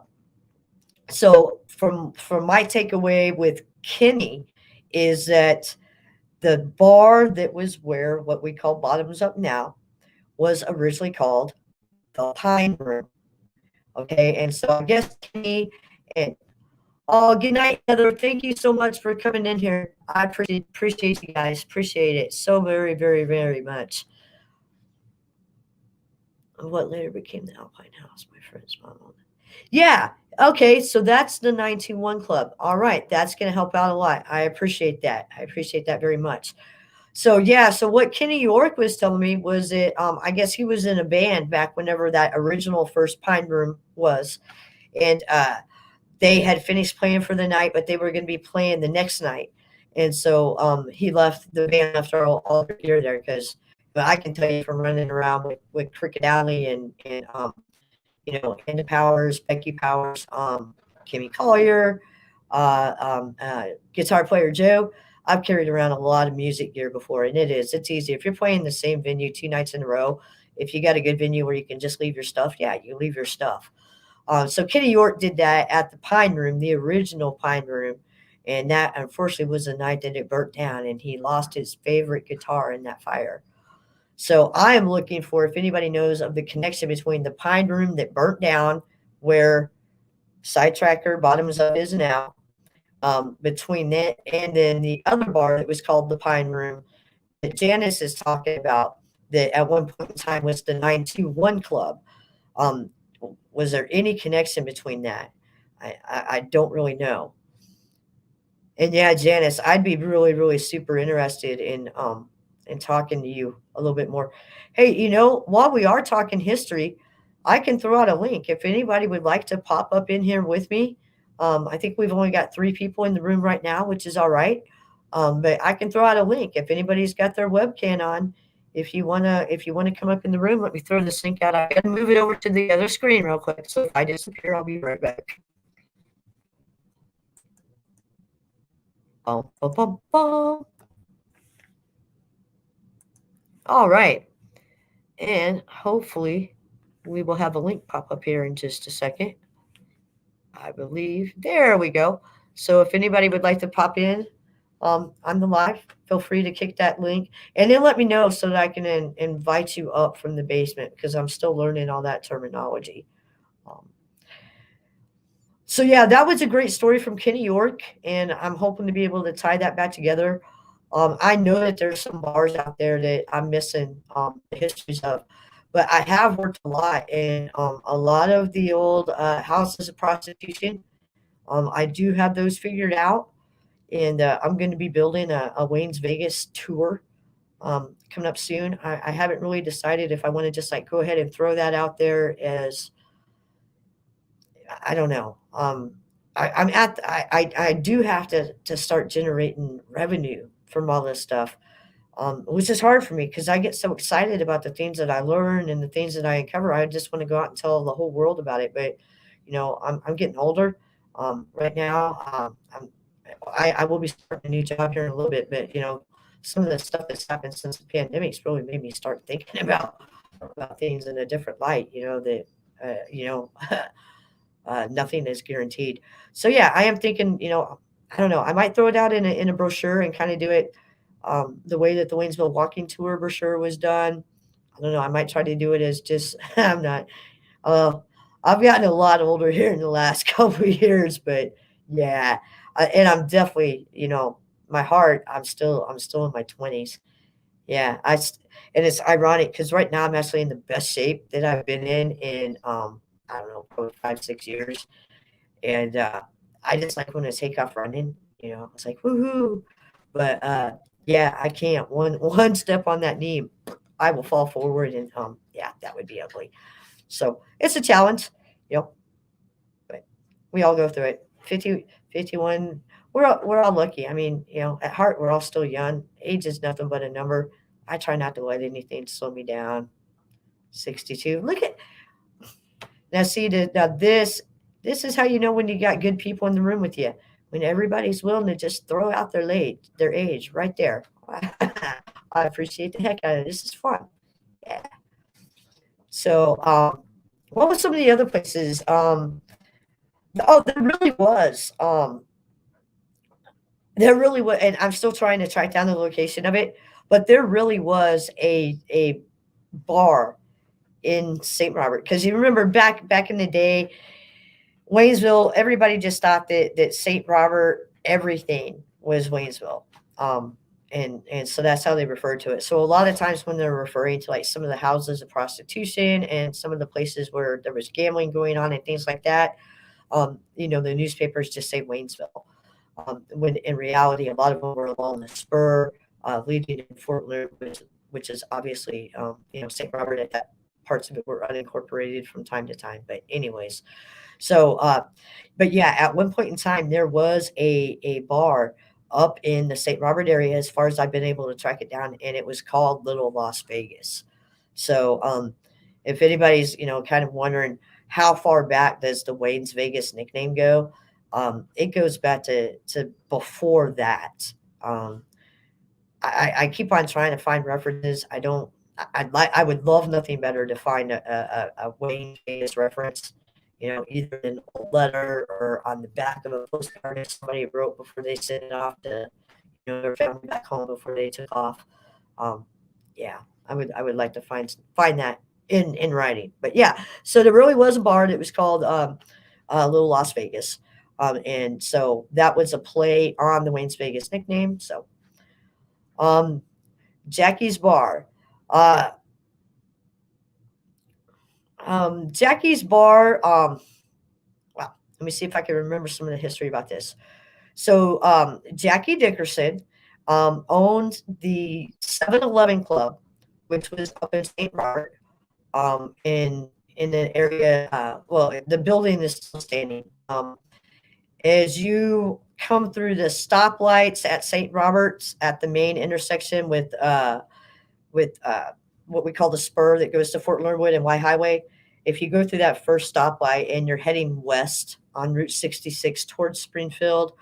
so from my takeaway with Kenny is that the bar that was where what we call Bottoms Up now was originally called the Pine Room. Okay, and so I guess Kenny and oh, good night, Heather. Thank you so much for coming in here. I appreciate you guys. Appreciate it so very, very, very much. What later became the Alpine House, my friend's mom. Yeah. Okay, so that's the 921 Club. All right, that's going to help out a lot. I appreciate that. I appreciate that very much. So yeah, so what Kenny York was telling me was that I guess he was in a band back whenever that original first Pine Room was, and they had finished playing for the night, but they were going to be playing the next night. And so he left, the band left all their gear there because I can tell you from running around with Cricket Alley and Anna Powers, Becky Powers, Kimmy Collier, guitar player Joe. I've carried around a lot of music gear before, and it's easy. If you're playing the same venue 2 nights in a row, if you got a good venue where you can just leave your stuff, yeah, you leave your stuff. So Kenny York did that at the Pine Room, the original Pine Room, and that unfortunately was the night that it burnt down, and he lost his favorite guitar in that fire. So I am looking for if anybody knows of the connection between the Pine Room that burnt down, where Sidetracker Bottoms Up is now, between that and then the other bar that was called the Pine Room that Janice is talking about, that at one point in time was the 921 Club. Um, was there any connection between that? I don't really know. And yeah, Janice, I'd be really, really super interested in talking to you a little bit more. Hey, while we are talking history, I can throw out a link if anybody would like to pop up in here with me. I think we've only got 3 people in the room right now, which is all right. But I can throw out a link if anybody's got their webcam on. If you wanna come up in the room, let me throw this link out. I gotta move it over to the other screen real quick. So if I disappear, I'll be right back. Bum, bum, bum, bum. All right. And hopefully we will have a link pop up here in just a second. I believe. There we go. So if anybody would like to pop in on the live, feel free to kick that link and then let me know so that I can invite you up from the basement because I'm still learning all that terminology. Um, so yeah, that was a great story from Kenny York, and I'm hoping to be able to tie that back together. I know that there's some bars out there that I'm missing the histories of, but I have worked a lot in a lot of the old houses of prostitution. I do have those figured out, and I'm going to be building a WaynesVegas tour coming up soon. I haven't really decided if I want to just like go ahead and throw that out there as I don't know. I'm at I do have to start generating revenue from all this stuff, which is hard for me because I get so excited about the things that I learn and the things that I uncover. I just want to go out and tell the whole world about it. But I'm getting older. Right now, I will be starting a new job here in a little bit. But some of the stuff that's happened since the pandemic's really made me start thinking about things in a different light. That you know. Nothing is guaranteed. So yeah, I am thinking, I don't know, I might throw it out in a brochure and kind of do it the way that the Waynesville walking tour brochure was done. I don't know. I might try to do it as just I'm not. Uh, I've gotten a lot older here in the last couple of years, but yeah, and I'm definitely, my heart. I'm still in my 20s. Yeah, and it's ironic because right now I'm actually in the best shape that I've been in I don't know, probably 5 6 years, and I just like when I take off running. It's like woohoo, but yeah, I can't one step on that knee, I will fall forward, and yeah, that would be ugly. So it's a challenge, you know, but we all go through it. 50, 51. We're all lucky. I mean, at heart, we're all still young. Age is nothing but a number. I try not to let anything slow me down. 62. Look at now. See that now this is how you know when you got good people in the room with you. When everybody's willing to just throw out their age right there. I appreciate the heck out of it. This is fun. Yeah. So, what was some of the other places? Oh, there really was, and I'm still trying to track down the location of it, but there really was a bar in St. Robert because you remember back in the day, Waynesville, everybody just thought that St. Robert, everything was Waynesville. Um, and so that's how they referred to it. So a lot of times when they're referring to like some of the houses of prostitution and some of the places where there was gambling going on and things like that, the newspapers just say Waynesville. When in reality, a lot of them were along the spur leading in Fort Lewis, which is obviously, St. Robert at that parts of it were unincorporated from time to time. But anyways, so but yeah, at one point in time there was a bar up in the St. Robert area, as far as I've been able to track it down, and it was called Little Las Vegas. So if anybody's kind of wondering how far back does the Wayne's Vegas nickname go, it goes back to before that. Um, I keep on trying to find references. I don't. I would love nothing better to find a Wayne Vegas reference, either in an old letter or on the back of a postcard that somebody wrote before they sent it off to their family back home before they took off. Um, yeah, I would like to find that in writing. But yeah, so there really was a bar that was called Little Las Vegas, and so that was a play on the Wayne's Vegas nickname. So um, Jackie's Bar. Uh, Jackie's Bar. Well, let me see if I can remember some of the history about this. So Jackie Dickerson owned the 7-Eleven Club, which was up in St. Robert, in the area. Well, the building is still standing. As you come through the stoplights at St. Robert's at the main intersection with what we call the spur that goes to Fort Leonard and Y Highway. If you go through that first stoplight and you're heading west on Route 66 towards Springfield,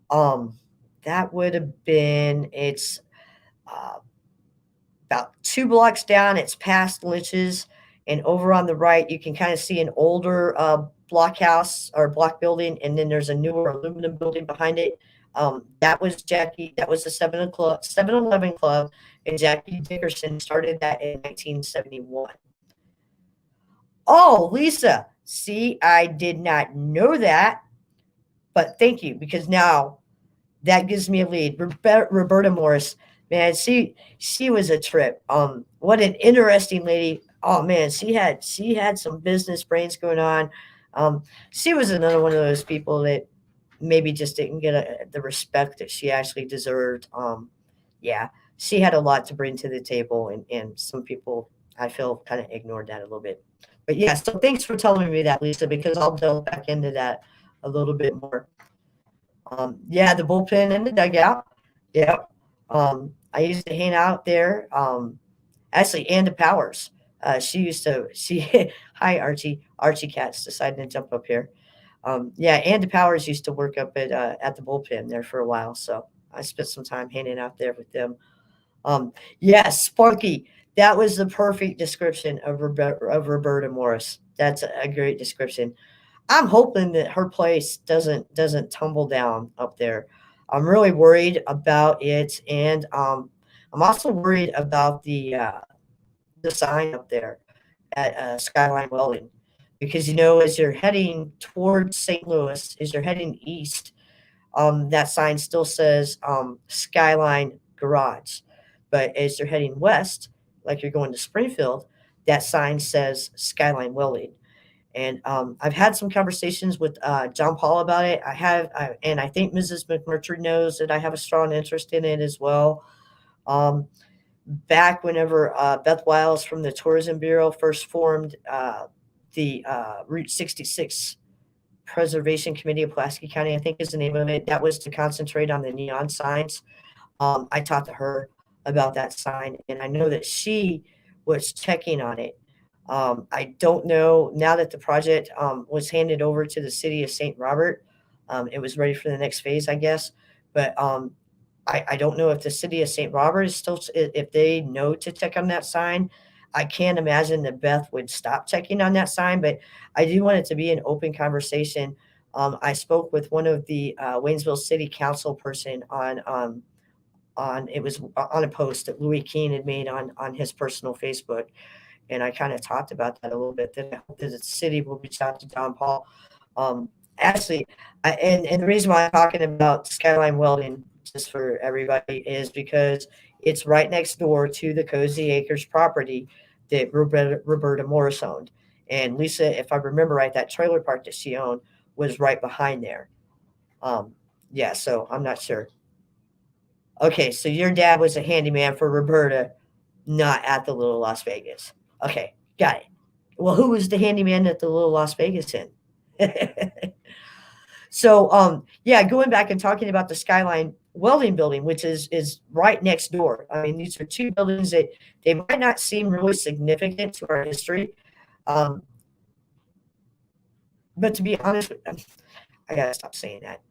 that would have been it's uh, about 2 blocks down. It's past Lynch's, and over on the right, you can kind of see an older block house or block building, and then there's a newer aluminum building behind it. That was Jackie. That was the 7-Eleven Club, and Jackie Dickerson started that in 1971. Oh, Lisa, see, I did not know that, but thank you, because now that gives me a lead. Roberta Morris, man, she was a trip. What an interesting lady. Oh man, she had some business brains going on. She was another one of those people that maybe just didn't get the respect that she actually deserved. Yeah, she had a lot to bring to the table, and some people I feel kind of ignored that a little bit. But yeah, so thanks for telling me that, Lisa, because I'll delve back into that a little bit more. Yeah, the bullpen and the dugout. Yep. I used to hang out there. Actually, Anna Powers. She used to. She. Hi, Archie. Archie Cats decided to jump up here. Yeah, Andy Powers used to work up at the bullpen there for a while, so I spent some time hanging out there with them. Yeah, Spunky. That was the perfect description of Roberta Morris. That's a great description. I'm hoping that her place doesn't tumble down up there. I'm really worried about it, and I'm also worried about the sign up there at Skyline Welding, because as you're heading towards St. Louis, as you're heading east, that sign still says Skyline Garage, but as you're heading west, like you're going to Springfield, that sign says Skyline Welding. And I've had some conversations with John Paul about it. And I think Mrs. McMurtry knows that I have a strong interest in it as well. Um, Back whenever Beth Wiles from the Tourism Bureau first formed the Route 66 Preservation Committee of Pulaski County, I think is the name of it. That was to concentrate on the neon signs. I talked to her about that sign, and I know that she was checking on it. I don't know now that the project was handed over to the city of St. Robert. It was ready for the next phase, I guess. But I don't know if the city of St. Robert is still, if they know to check on that sign. I can't imagine that Beth would stop checking on that sign, but I do want it to be an open conversation. I spoke with one of the Waynesville City Council person on it was on a post that Louis Keene had made on his personal Facebook, and I kind of talked about that a little bit. That I hope that the city will reach out to John Paul. Actually, and the reason why I'm talking about Skyline Welding, just for everybody, is because it's right next door to the Cozy Acres property that Roberta Morris owned. And Lisa, if I remember right, that trailer park that she owned was right behind there. Yeah, so I'm not sure. Okay, so your dad was a handyman for Roberta, not at the Little Las Vegas. Okay, Got it. Well, who was the handyman at the little Las Vegas Inn? So, yeah, going back and talking about the Skyline Welding Building, which is right next door. I mean, these are two buildings that they might not seem really significant to our history, um, but to be honest, I gotta stop saying that.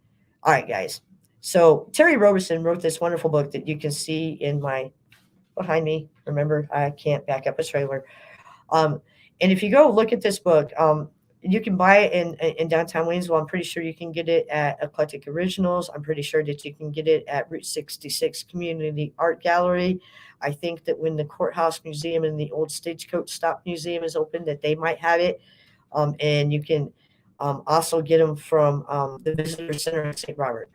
All right, guys. So Terry Roberson wrote this wonderful book that you can see in my behind me. Remember, I can't back up a trailer. Um, and if you go look at this book, you can buy it in downtown Waynesville. I'm pretty sure you can get it at Eclectic Originals. I'm pretty sure that you can get it at Route 66 Community Art Gallery. I think that when the Courthouse Museum and the Old Stagecoach Stop Museum is open, that they might have it. And you can also get them from the Visitor Center in St. Robert.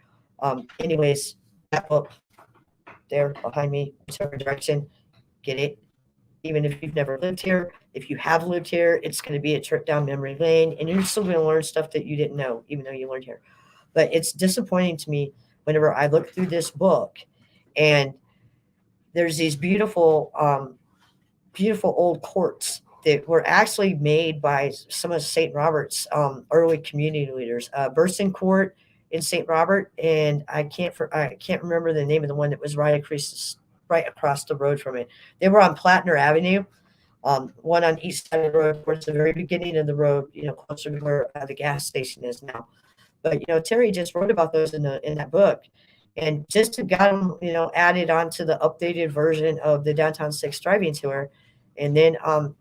Anyways, that book there behind me, whichever direction, get it. Even if you've never lived here, if you have lived here, it's going to be a trip down memory lane, and you're still going to learn stuff that you didn't know, even though you learned here. But it's disappointing to me whenever I look through this book, and there's these beautiful, beautiful old courts that were actually made by some of St. Robert's early community leaders. Burston Court in St. Robert, and I can't remember the name of the one that was right across the road from it. They were on Platner Avenue, one on east side of the road towards the very beginning of the road, closer to where the gas station is now. But Terry just wrote about those in that book, and just to got them added onto the updated version of the Downtown Six driving tour, and then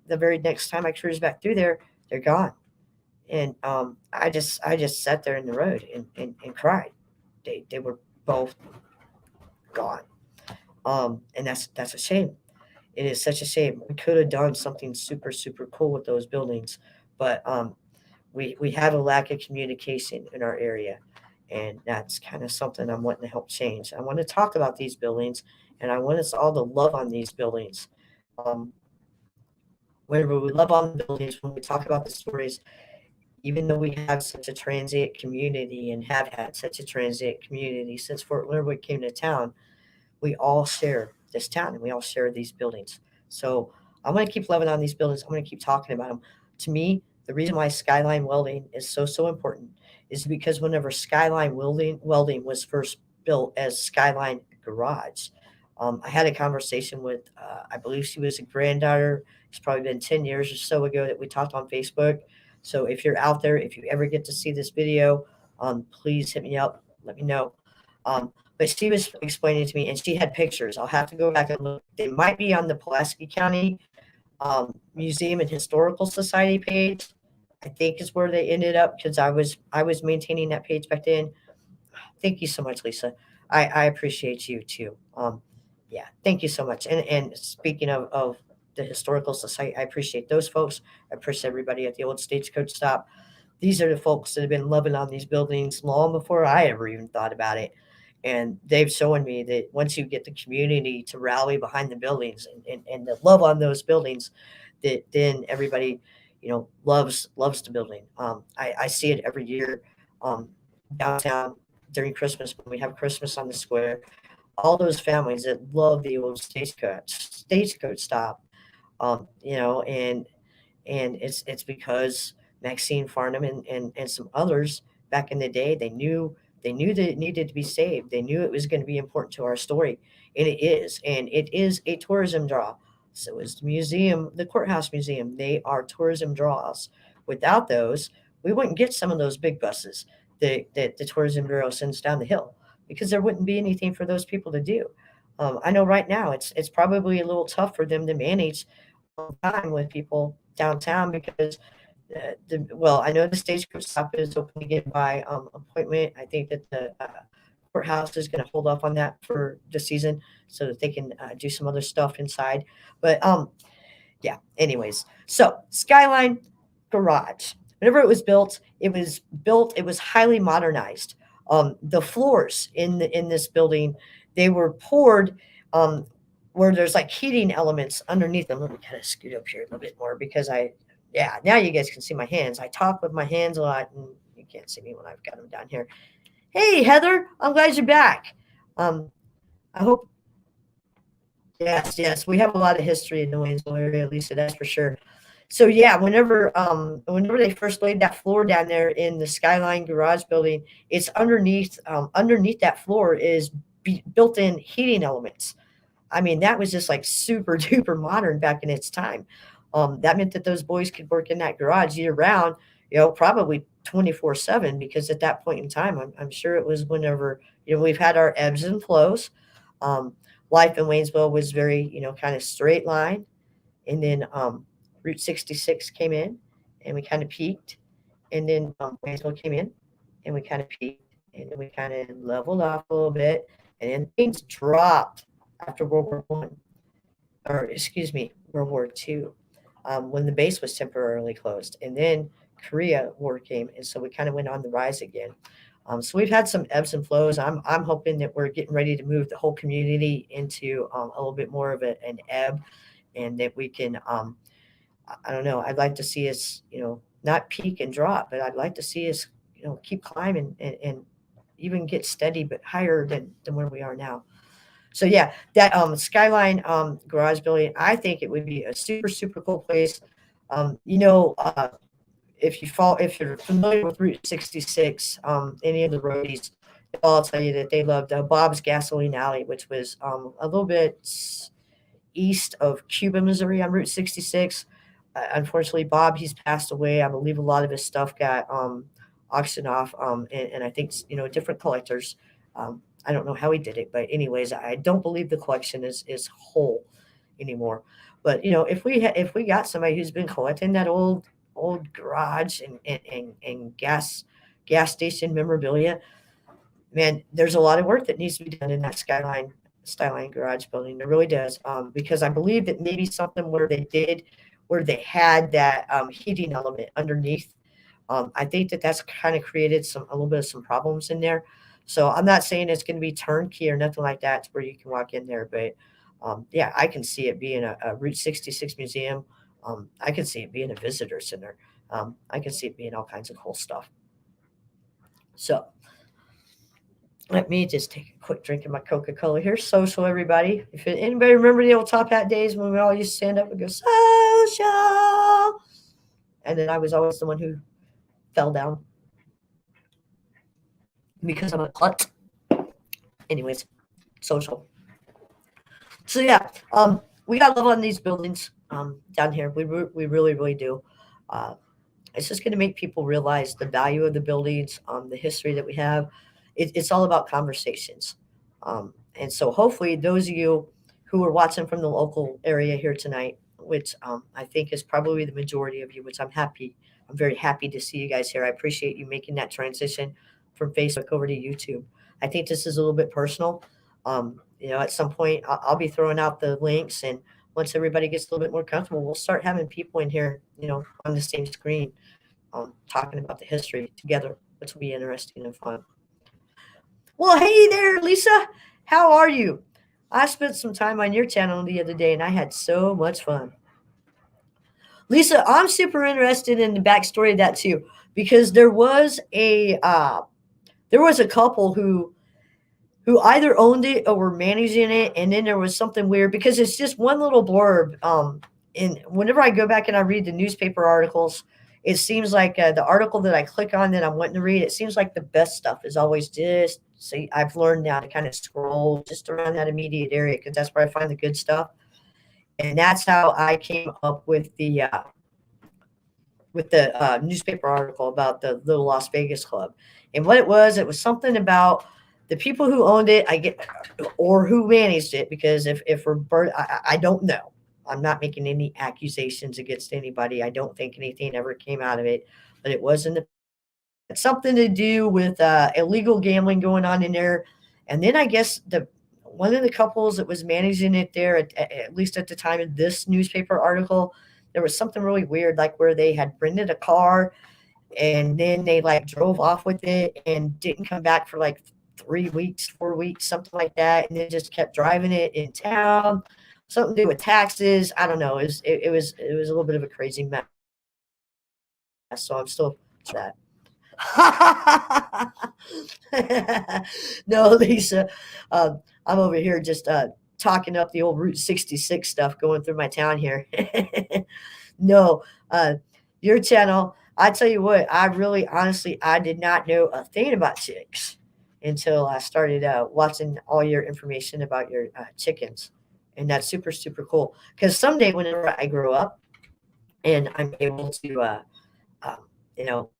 the very next time I cruise back through there, they're gone, and I just sat there in the road and cried. They were both gone, and that's a shame. It is such a shame. We could have done something super, super cool with those buildings, but we have a lack of communication in our area, and that's kind of something I'm wanting to help change. I want to talk about these buildings, and I want us all to love on these buildings. Um, Whenever we love on the buildings, when we talk about the stories, even though we have such a transient community and have had such a transient community since Fort Leonard came to town, we all share this town and we all share these buildings. So I'm going to keep loving on these buildings. I'm going to keep talking about them. To me, the reason why Skyline Welding is so important is because whenever Skyline Welding was first built as Skyline Garage, I had a conversation with, I believe she was a granddaughter. It's probably been 10 years or so ago that we talked on Facebook. So if you're out there, if you ever get to see this video, please hit me up. Let me know. But she was explaining to me, and she had pictures. I'll have to go back and look. They might be on the Pulaski County Museum and Historical Society page. I think is where they ended up because I was maintaining that page back then. Thank you so much, Lisa. I appreciate you too. Yeah, thank you so much. And speaking of the Historical Society, I appreciate those folks. I appreciate everybody at the old Stagecoach stop. These are the folks that have been loving on these buildings long before I ever even thought about it. And they've shown me that once you get the community to rally behind the buildings and the love on those buildings, that then everybody, loves the building. I see it every year downtown during Christmas when we have Christmas on the square. All those families that love the old stagecoach stop, and it's because Maxine Farnham and some others back in the day, they knew that it needed to be saved. They knew it was going to be important to our story, and it is a tourism draw. So is the museum, the Courthouse Museum. They are tourism draws. Without those, we wouldn't get some of those big buses that the tourism bureau sends down the hill because there wouldn't be anything for those people to do. I know right now it's probably a little tough for them to manage time with people downtown because I know the stagecoach stop is open again by appointment. I think that the courthouse is going to hold off on that for the season so that they can do some other stuff inside. But yeah, anyways, so Skyline Garage. Whenever it was highly modernized. The floors in this building, they were poured where there's like heating elements underneath them. Let me kind of scoot up here a little bit more because now you guys can see my hands. I talk with my hands a lot, and you can't see me when I've got them down here. Hey, Heather, I'm glad you're back. I hope. Yes, we have a lot of history in the Waynesville area, Lisa, that's for sure. So yeah, whenever they first laid that floor down there in the Skyline Garage building, it's underneath that floor is built-in heating elements. I mean, that was just like super duper modern back in its time. That meant that those boys could work in that garage year round, probably 24/7, because at that point in time, I'm sure it was whenever, we've had our ebbs and flows. Um, Life in Waynesville was very, kind of straight line. And then Route 66 came in and we kind of peaked. And then Waynesville came in and we kind of peaked. And then we kind of leveled off a little bit. And then things dropped after World War I, or excuse me, World War II, when the base was temporarily closed. And then Korea War came. And so we kind of went on the rise again. So we've had some ebbs and flows. I'm hoping that we're getting ready to move the whole community into a little bit more of an ebb, and that we can, I don't know, I'd like to see us, not peak and drop, but I'd like to see us, keep climbing and even get steady, but higher than where we are now. So yeah, that Skyline garage building, I think it would be a super, super cool place. You know, if you're familiar with Route 66, any of the roadies, they'll all tell you that they loved Bob's Gasoline Alley, which was a little bit east of Cuba, Missouri on Route 66. Unfortunately, Bob, he's passed away. I believe a lot of his stuff got auctioned off, and I think, different collectors. I don't know how he did it, but anyways, I don't believe the collection is whole anymore. But if we got somebody who's been collecting that old garage and gas station memorabilia, man, there's a lot of work that needs to be done in that Skyline garage building. It really does, because I believe that maybe something where they had that heating element underneath. I think that that's kind of created a little bit of some problems in there. So I'm not saying it's going to be turnkey or nothing like that, to where you can walk in there, but yeah, I can see it being a Route 66 museum. I can see it being a visitor center. I can see it being all kinds of cool stuff. So let me just take a quick drink of my Coca-Cola here. Social, everybody. If anybody remember the old top hat days when we all used to stand up and go, social? And then I was always the one who fell down because I'm a klutz. Anyways, social. So yeah, we got love on these buildings down here. We really, really do. Uh, it's just going to make people realize the value of the buildings, the history that we have. It's all about conversations. And so hopefully those of you who are watching from the local area here tonight, which I think is probably the majority of you, which I'm very happy to see you guys here. I appreciate you making that transition from Facebook over to YouTube. I think this is a little bit personal. At some point I'll be throwing out the links, and once everybody gets a little bit more comfortable, we'll start having people in here, on the same screen, talking about the history together, which will be interesting and fun. Well, hey there, Lisa. How are you? I spent some time on your channel the other day, and I had so much fun. Lisa, I'm super interested in the backstory of that too, because there was a couple who either owned it or were managing it, and then there was something weird because it's just one little blurb. And whenever I go back and I read the newspaper articles, it seems like the article that I click on that I'm wanting to read, it seems like the best stuff is always just. See, I've learned now to kind of scroll just around that immediate area, because that's where I find the good stuff, and that's how I came up with the newspaper article about the Little Las Vegas Club. And what it was something about the people who owned it, or who managed it, because if we're, I don't know. I'm not making any accusations against anybody. I don't think anything ever came out of it, but it was something to do with illegal gambling going on in there. And then I guess one of the couples that was managing it there, at least at the time of this newspaper article, there was something really weird, like where they had rented a car and then they like drove off with it and didn't come back for like 3 weeks, 4 weeks, something like that, and then just kept driving it in town. Something to do with taxes. I don't know. It was a little bit of a crazy mess. So I'm still that. No, Lisa, I'm over here just talking up the old Route 66 stuff going through my town here. No, your channel, I tell you what, I really honestly, I did not know a thing about chicks until I started watching all your information about your chickens. And that's super, super cool. Because someday, whenever I grow up and I'm able to, um,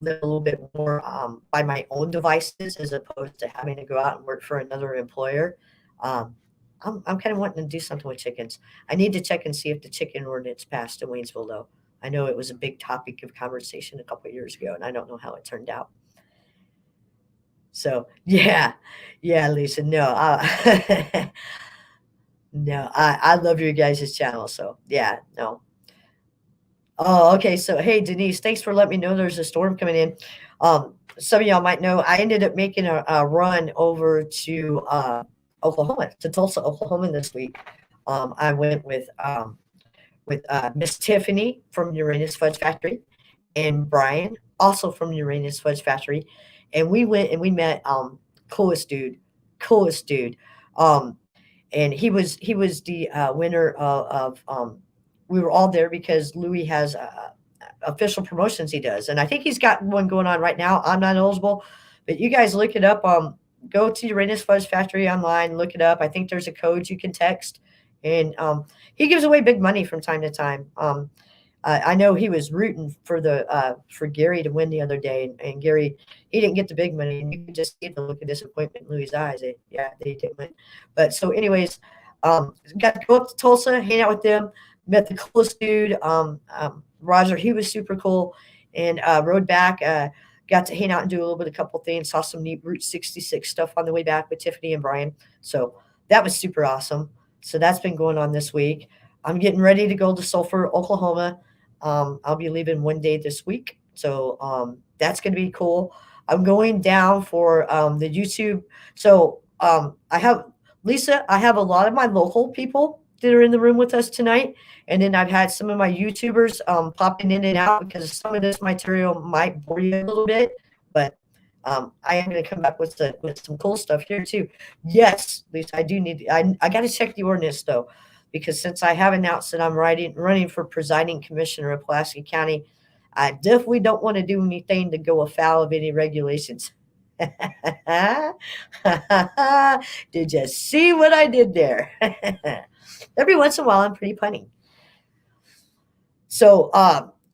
live a little bit more by my own devices as opposed to having to go out and work for another employer, um, I'm kind of wanting to do something with chickens. I need to check and see if the chicken ordinance passed in Waynesville, though. I know it was a big topic of conversation a couple of years ago, and I don't know how it turned out. So, yeah, yeah, Lisa. No, no, I love your guys' channel. So, yeah, no. Oh, okay. So, hey, Denise, thanks for letting me know there's a storm coming in. Some of y'all might know I ended up making a run over to Oklahoma, to Tulsa, Oklahoma this week. I went with Miss Tiffany from Uranus Fudge Factory and Brian, also from Uranus Fudge Factory. And we went and we met coolest dude, coolest dude. Um, and he was the winner of we were all there because Louis has official promotions he does, and I think he's got one going on right now. I'm not eligible, but you guys look it up. Go to Uranus Fudge Factory online, look it up. I think there's a code you can text, and he gives away big money from time to time. I know he was rooting for Gary to win the other day, and Gary, he didn't get the big money, and you could just see the look of disappointment in Louis' eyes. They didn't win. But so, anyways, got to go up to Tulsa, hang out with them, met the coolest dude, Roger. He was super cool, and rode back. Got to hang out and do a little bit, a couple things. Saw some neat Route 66 stuff on the way back with Tiffany and Brian. So that was super awesome. So that's been going on this week. I'm getting ready to go to Sulphur, Oklahoma. I'll be leaving one day this week. So that's going to be cool. I'm going down for the YouTube. So I have Lisa, I have a lot of my local people that are in the room with us tonight. And then I've had some of my YouTubers popping in and out because some of this material might bore you a little bit. But I am going to come back with some cool stuff here too. Yes, Lisa, I do need. I got to check the ordinance though, because since I have announced that I'm running for presiding commissioner of Pulaski County, I definitely don't want to do anything to go afoul of any regulations. Did you see what I did there? Every once in a while, I'm pretty punny. So,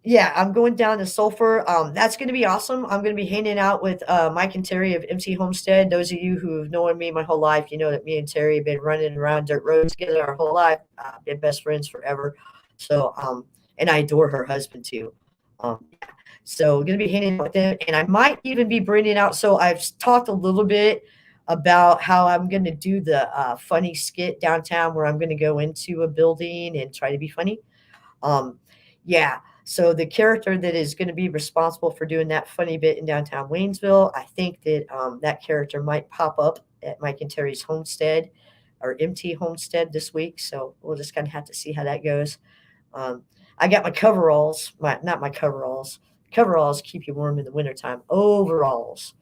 yeah, I'm going down to Sulphur. That's going to be awesome. I'm going to be hanging out with Mike and Terry of MC Homestead. Those of you who have known me my whole life, you know that me and Terry have been running around dirt roads together our whole life. Been best friends forever. So, and I adore her husband too. So, going to be hanging out with them, and I might even be bringing out. So, I've talked a little bit about how I'm going to do the funny skit downtown, where I'm going to go into a building and try to be funny. Yeah. So the character that is going to be responsible for doing that funny bit in downtown Waynesville, I think that that character might pop up at Mike and Terry's homestead or MT homestead this week. So we'll just kind of have to see how that goes. I got my coveralls, not my coveralls. Coveralls keep you warm in the wintertime. Overalls.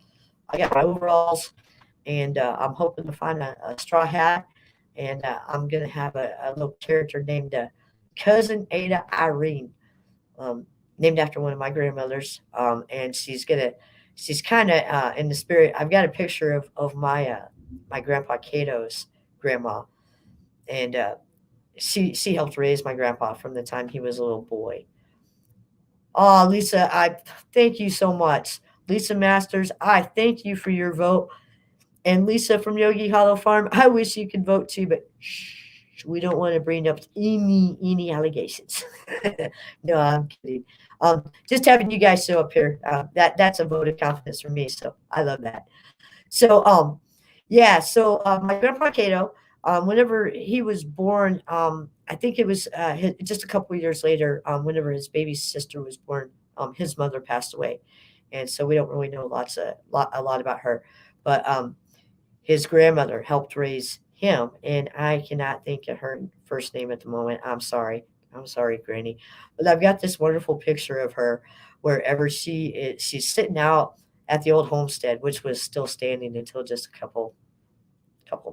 I got my overalls, and I'm hoping to find a straw hat, and I'm going to have a little character named Cousin Ada Irene, named after one of my grandmothers. And she's kind of in the spirit. I've got a picture of my grandpa Cato's grandma, and she helped raise my grandpa from the time he was a little boy. Oh, Lisa, I thank you so much. Lisa Masters, I thank you for your vote. And Lisa from Yogi Hollow Farm, I wish you could vote too, but shh, we don't want to bring up any allegations. No, I'm kidding. Just having you guys show up here, that's a vote of confidence for me. So I love that. So yeah. So my grandpa Cato, whenever he was born, I think it was just a couple of years later. Whenever his baby sister was born, his mother passed away, and so we don't really know a lot about her, but his grandmother helped raise him, and I cannot think of her first name at the moment. I'm sorry. I'm sorry, Granny. But I've got this wonderful picture of her wherever she is. She's sitting out at the old homestead, which was still standing until just a couple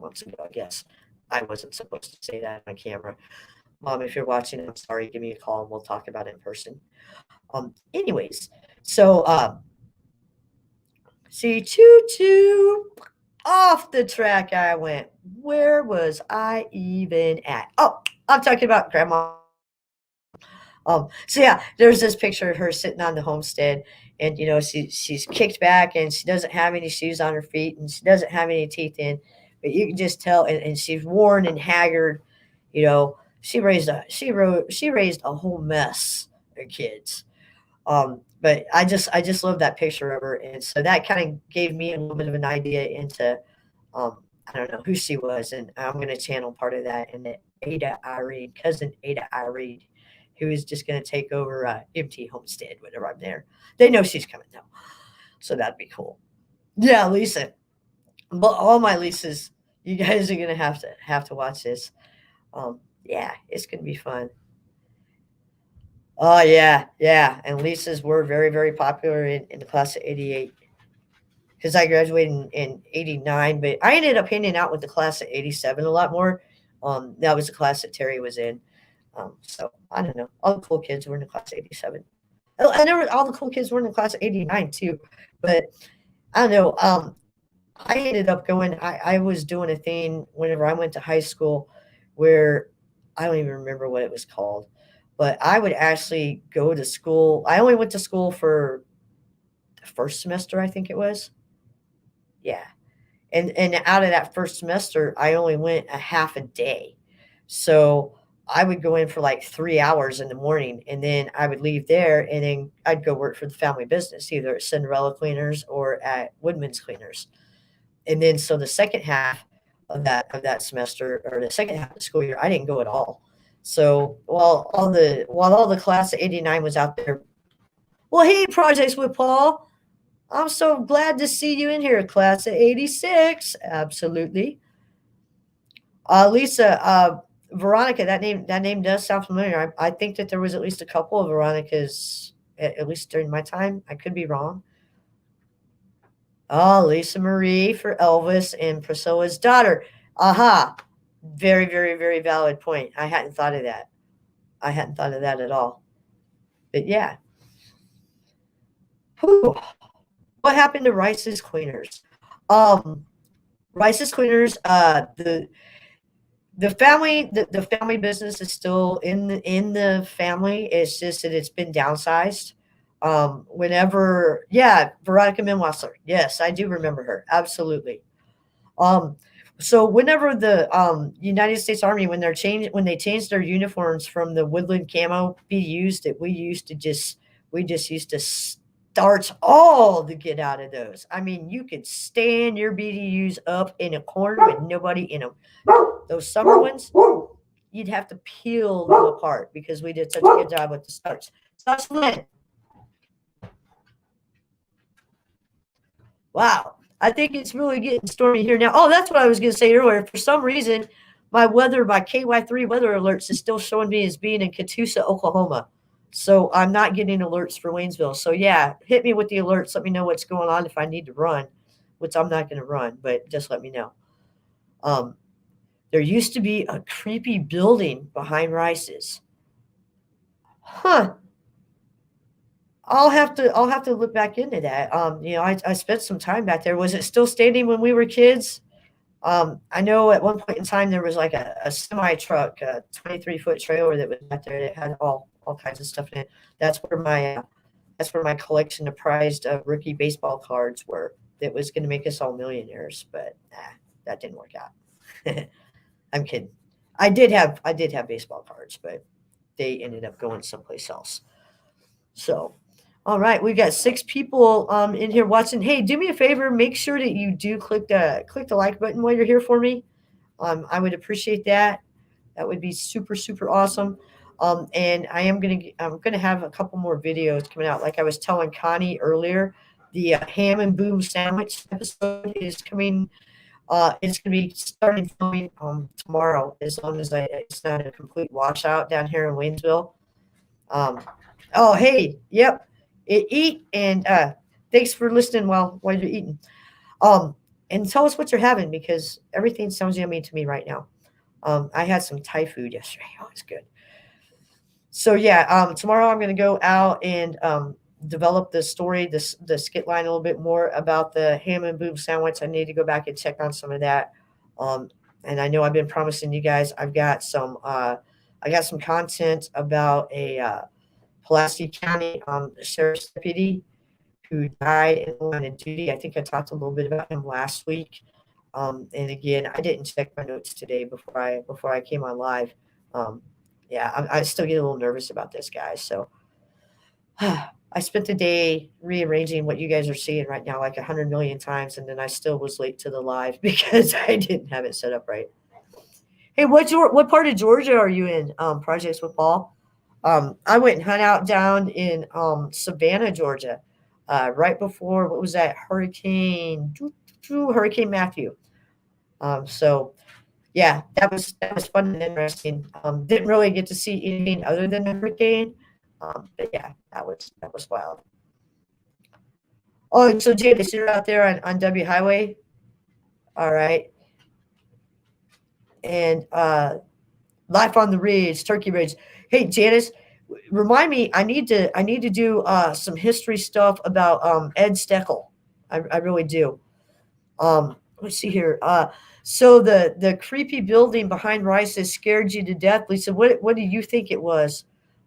months ago, I guess. I wasn't supposed to say that on camera. Mom, if you're watching, I'm sorry. Give me a call and we'll talk about it in person. Anyways, so see, choo choo, off the track I went. Where was I even at? Oh, I'm talking about Grandma. So yeah, there's this picture of her sitting on the homestead, and she's kicked back, and she doesn't have any shoes on her feet, and she doesn't have any teeth in, but you can just tell, and she's worn and haggard. She raised a whole mess of kids. But I just love that picture of her, and so that kind of gave me a little bit of an idea into I don't know who she was, and I'm going to channel part of that into Ada Irene, cousin Ada Irene, who is just going to take over empty homestead whenever I'm there. They know she's coming though, so that'd be cool. Yeah, Lisa, but all my Lisas, you guys are going to have to watch this. Yeah, it's going to be fun. Oh yeah, yeah, and Lisas were very, very popular in the class of '88 because I graduated in '89, but I ended up hanging out with the class of '87 a lot more. That was the class that Terry was in. So I don't know. All the cool kids were in the class of '87. Oh, and all the cool kids were in the class of '89 too. But I don't know. I ended up going. I was doing a thing whenever I went to high school, where I don't even remember what it was called, but I would actually go to school. I only went to school for the first semester, I think it was. Yeah, and out of that first semester, I only went a half a day. So I would go in for like 3 hours in the morning, and then I would leave there, and then I'd go work for the family business, either at Cinderella Cleaners or at Woodman's Cleaners. And then so the second half of that semester, or the second half of the school year, I didn't go at all. So while all the class of '89 was out there, well, hey, Projects with Paul, I'm so glad to see you in here, class of '86. Absolutely. Lisa, Veronica, that name does sound familiar. I think that there was at least a couple of Veronicas, at least during my time. I could be wrong. Oh, Lisa Marie for Elvis and Priscilla's daughter. Aha. Very, very, very valid point. I hadn't thought of that. I hadn't thought of that at all. But yeah. Whew. What happened to Rice's Cleaners? Um, Rice's Cleaners, the family business is still in the family. It's just that it's been downsized. Whenever, yeah, Veronica Minwasser. Yes, I do remember her. Absolutely. Um, so whenever the United States Army, when they changed their uniforms from the woodland camo BUs that we just used to starch all to get out of those. I mean, you could stand your BDUs up in a corner with nobody in them. Those summer ones, you'd have to peel them apart because we did such a good job with the starch. Starch Lynn. Wow. I think it's really getting stormy here now. Oh, that's what I was going to say earlier. For some reason, my KY3 weather alerts is still showing me as being in Catoosa, Oklahoma. So I'm not getting alerts for Waynesville. So yeah, hit me with the alerts. Let me know what's going on if I need to run, which I'm not going to run, but just let me know. Um, there used to be a creepy building behind Rice's. Huh. I'll have to look back into that. I spent some time back there. Was it still standing when we were kids? I know at one point in time there was like a semi truck, a 23-foot trailer that was back there that had all kinds of stuff in it. That's where my collection of prized rookie baseball cards were. That was going to make us all millionaires, but that didn't work out. I'm kidding. I did have baseball cards, but they ended up going someplace else. So, all right, we've got 6 people in here watching. Hey, do me a favor, make sure that you do click the like button while you're here for me. I would appreciate that. That would be super, super awesome. And I'm gonna have a couple more videos coming out. Like I was telling Connie earlier, the ham and boom sandwich episode is coming. It's gonna be starting filming tomorrow, as long as it's not a complete washout down here in Waynesville. Um, oh, hey, yep, eat, and thanks for listening while you're eating. And tell us what you're having because everything sounds yummy to me right now. I had some Thai food yesterday. Oh, it's good. So yeah, tomorrow I'm going to go out and develop the story, the skit line a little bit more about the ham and boom sandwich. I need to go back and check on some of that. Um, and I know I've been promising you guys. I got some content about a Pulaski County sheriff's deputy who died in the line of duty. I think I talked a little bit about him last week. And again, I didn't check my notes today before I came on live. Um, yeah, I still get a little nervous about this, guys. So I spent the day rearranging what you guys are seeing right now like 100 million times, and then I still was late to the live because I didn't have it set up right. Hey, what part of Georgia are you in? Projects with Paul. I went and hung out down in Savannah, Georgia, right before what was that Hurricane Matthew. So yeah, that was fun and interesting. Didn't really get to see anything other than the hurricane, but yeah, that was wild. Oh, so Jadis, you're out there on W Highway, all right, and Life on the Ridge, Turkey Ridge. Hey, Janice, remind me. I need to do some history stuff about Ed Steckel. I really do. Let's see here. So the creepy building behind Rice's scared you to death, Lisa. What do you think it was?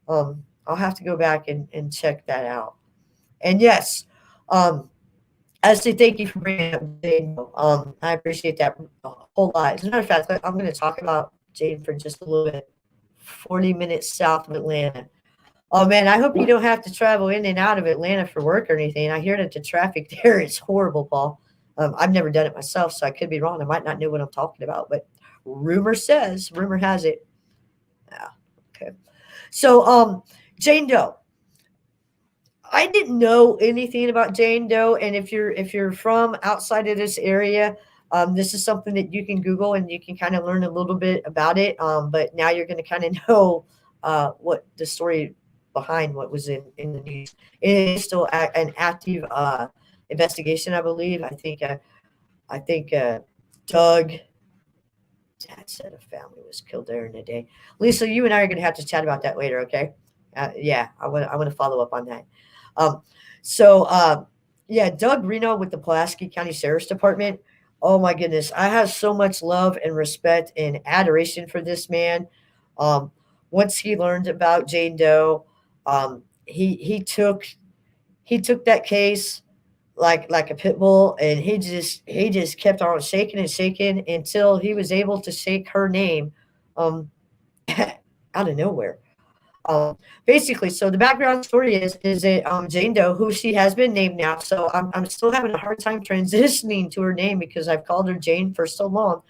I'll have to go back and check that out. And yes, um, I say thank you for bringing up Jane. I appreciate that a whole lot. As a matter of fact, I'm going to talk about Jane for just a little bit. 40 minutes south of Atlanta. Oh man, I hope you don't have to travel in and out of Atlanta for work or anything. I hear that the traffic there is horrible, Paul. I've never done it myself, so I could be wrong. I might not know what I'm talking about, but rumor has it. Yeah, okay. So, Jane Doe. I didn't know anything about Jane Doe, and if you're from outside of this area, this is something that you can Google and you can kind of learn a little bit about it. But now you're going to kind of know what the story behind what was in the news. It is still an active investigation, I believe. I think Doug. Dad said a family was killed there in the day. Lisa, you and I are going to have to chat about that later, okay? Yeah, I want to follow up on that. Um, so yeah, Doug Reno with the Pulaski County Sheriff's Department. Oh my goodness, I have so much love and respect and adoration for this man. Um, Once he learned about Jane Doe, he took that case like a pit bull, and he just kept on shaking and shaking until he was able to shake her name um, out of nowhere. Um, Basically, so the background story is that Jane Doe, who she has been named now, so I'm still having a hard time transitioning to her name because I've called her Jane for so long.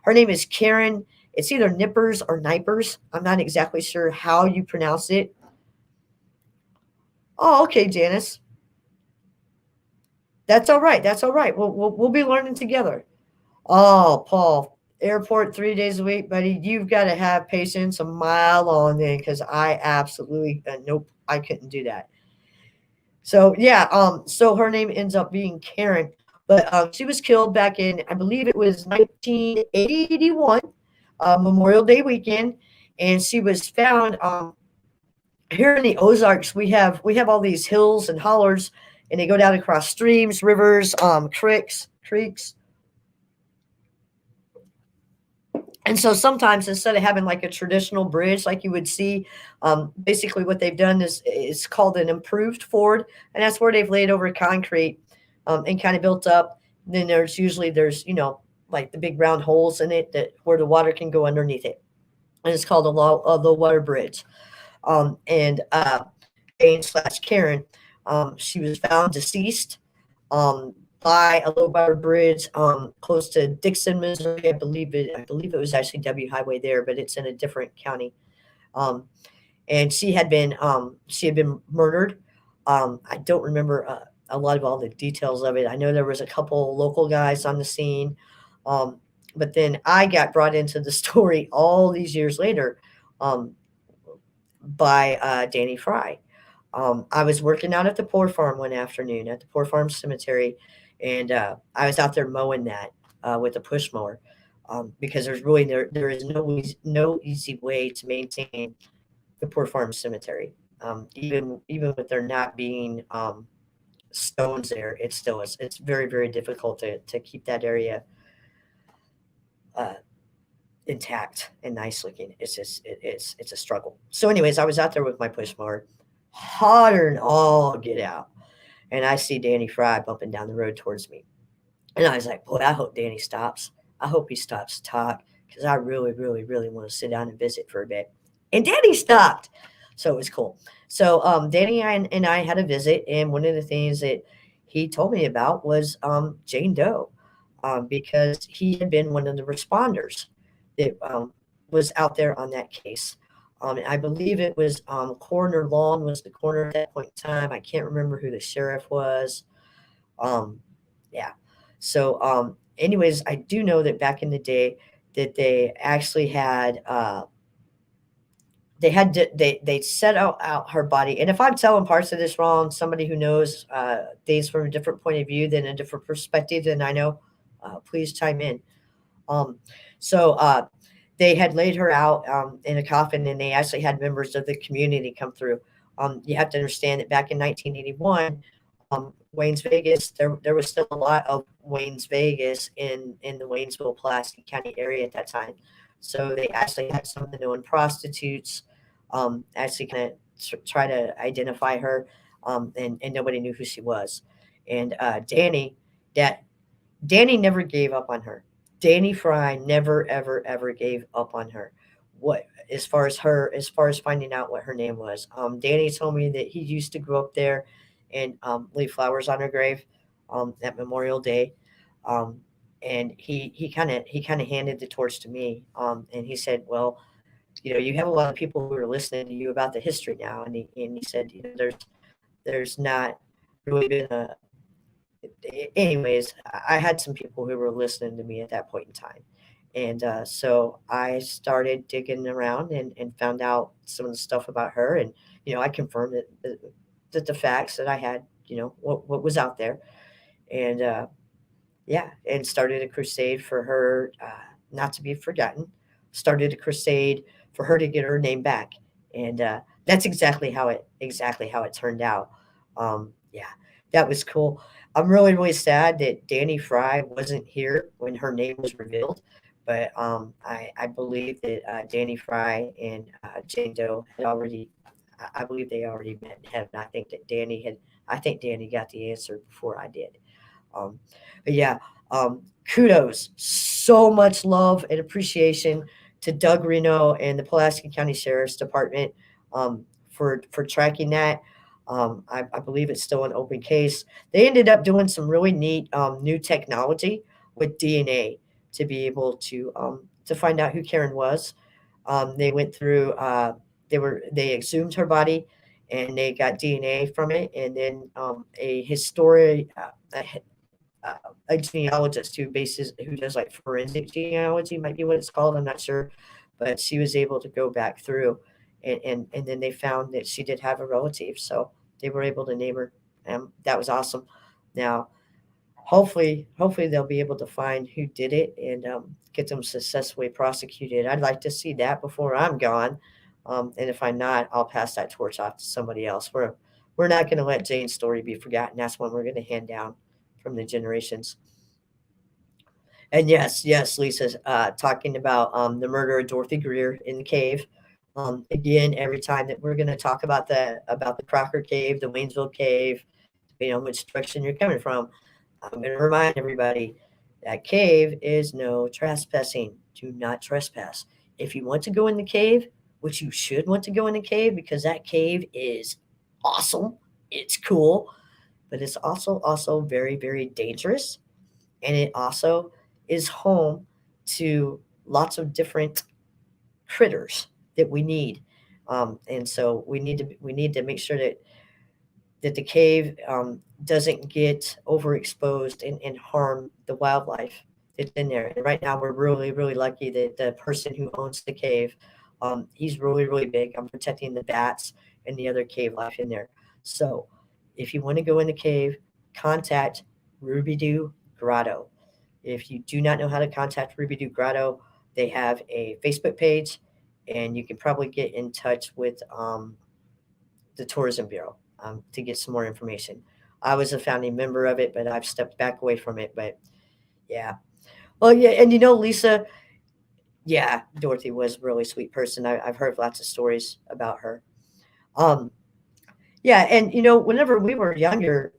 Her name is Karen. It's either Nippers or Nipers. I'm not exactly sure how you pronounce it. Oh, okay, Janice. That's all right. That's all right. We'll be learning together. Oh, Paul, airport 3 days a week, buddy. You've got to have patience a mile on then because I absolutely nope, I couldn't do that. So yeah, so her name ends up being Karen, but she was killed back in I believe it was 1981, Memorial Day weekend, and she was found here in the Ozarks. We have all these hills and hollers, and they go down across streams, rivers, creeks. And so sometimes instead of having like a traditional bridge like you would see, basically what they've done is called an improved ford, and that's where they've laid over concrete and kind of built up. Then there's like the big round holes in it that where the water can go underneath it, and it's called a low water bridge. And Jane slash Karen, she was found deceased by a low water bridge close to Dixon, Missouri. I believe it was actually W Highway there, but it's in a different county. Um, and she had been murdered. I don't remember a lot of all the details of it. I know there was a couple local guys on the scene, um, but then I got brought into the story all these years later um, by Danny Fry. I was working out at the Poor Farm one afternoon at the Poor Farm Cemetery, and I was out there mowing that with a push mower. because there is no easy way to maintain the Poor Farm Cemetery. Even with there not being stones there, it's very very difficult to keep that area uh, intact and nice looking. It's a struggle. So, anyways, I was out there with my push mower, hotter than all get out, and I see Danny Fry bumping down the road towards me, and I was like, boy, I hope Danny stops. I hope he stops to talk because I really, really, really want to sit down and visit for a bit. And Danny stopped, so it was cool. So Danny and I had a visit, and one of the things that he told me about was Jane Doe, because he had been one of the responders that was out there on that case. And I believe it was Coroner Long was the coroner at that point in time. I can't remember who the sheriff was. Um, yeah. So, anyways, I do know that back in the day that they actually had they set out her body. And if I'm telling parts of this wrong, somebody who knows things from a different point of view than a different perspective than I know, please chime in. Um, so they had laid her out in a coffin, and they actually had members of the community come through. You have to understand that back in 1981, Waynes Vegas, there was still a lot of Waynes Vegas in the Waynesville, Pulaski County area at that time. So they actually had some of the known prostitutes actually kind of try to identify her, and nobody knew who she was. And that Danny never gave up on her. Danny Fry never, ever, ever gave up on her. What as far as finding out what her name was. Danny told me that he used to go up there and leave flowers on her grave at Memorial Day. Um, and he kind of handed the torch to me. And he said, "Well, you have a lot of people who are listening to you about the history now." And he said, there's not really been a anyways, I had some people who were listening to me at that point in time. And so I started digging around and found out some of the stuff about her. And, I confirmed that the facts that I had, what was out there. And yeah, and started a crusade for her not to be forgotten. Started a crusade for her to get her name back, and that's exactly how it turned out. Yeah, that was cool. I'm really really sad that Danny Fry wasn't here when her name was revealed, but I believe that Danny Fry and Jane Doe had already. I believe they already met in heaven. I think Danny got the answer before I did. Um, but yeah, kudos, so much love and appreciation to Doug Reno and the Pulaski County Sheriff's Department for tracking that. I believe it's still an open case. They ended up doing some really neat new technology with DNA to be able to find out who Karen was. They went through. They exhumed her body, and they got DNA from it, and then uh, a genealogist who does like forensic genealogy might be what it's called. I'm not sure, but she was able to go back through, and then they found that she did have a relative, so they were able to name her. That was awesome. Now, hopefully they'll be able to find who did it and get them successfully prosecuted. I'd like to see that before I'm gone. And if I'm not, I'll pass that torch off to somebody else. We're not going to let Jane's story be forgotten. That's one we're going to hand down from the generations. And yes, Lisa, talking about the murder of Dorothy Greer in the cave. Again, every time that we're going to talk about the Crocker Cave, the Waynesville Cave, depending on which direction you're coming from, I'm going to remind everybody that cave is no trespassing. Do not trespass. If you want to go in the cave, which you should want to go in the cave because that cave is awesome. It's cool, but it's also very very dangerous, and it also is home to lots of different critters that we need. And so we need to make sure that the cave doesn't get overexposed and harm the wildlife that's in there. And right now, we're really, really lucky that the person who owns the cave, he's really, really big on protecting the bats and the other cave life in there. So if you want to go in the cave, contact Ruby Doo Grotto. If you do not know how to contact Ruby Doo Grotto, they have a Facebook page, and you can probably get in touch with the Tourism Bureau to get some more information. I was a founding member of it, but I've stepped back away from it. But yeah, well, yeah, and Lisa, yeah, Dorothy was a really sweet person. I've heard lots of stories about her. Um, yeah, and whenever we were younger,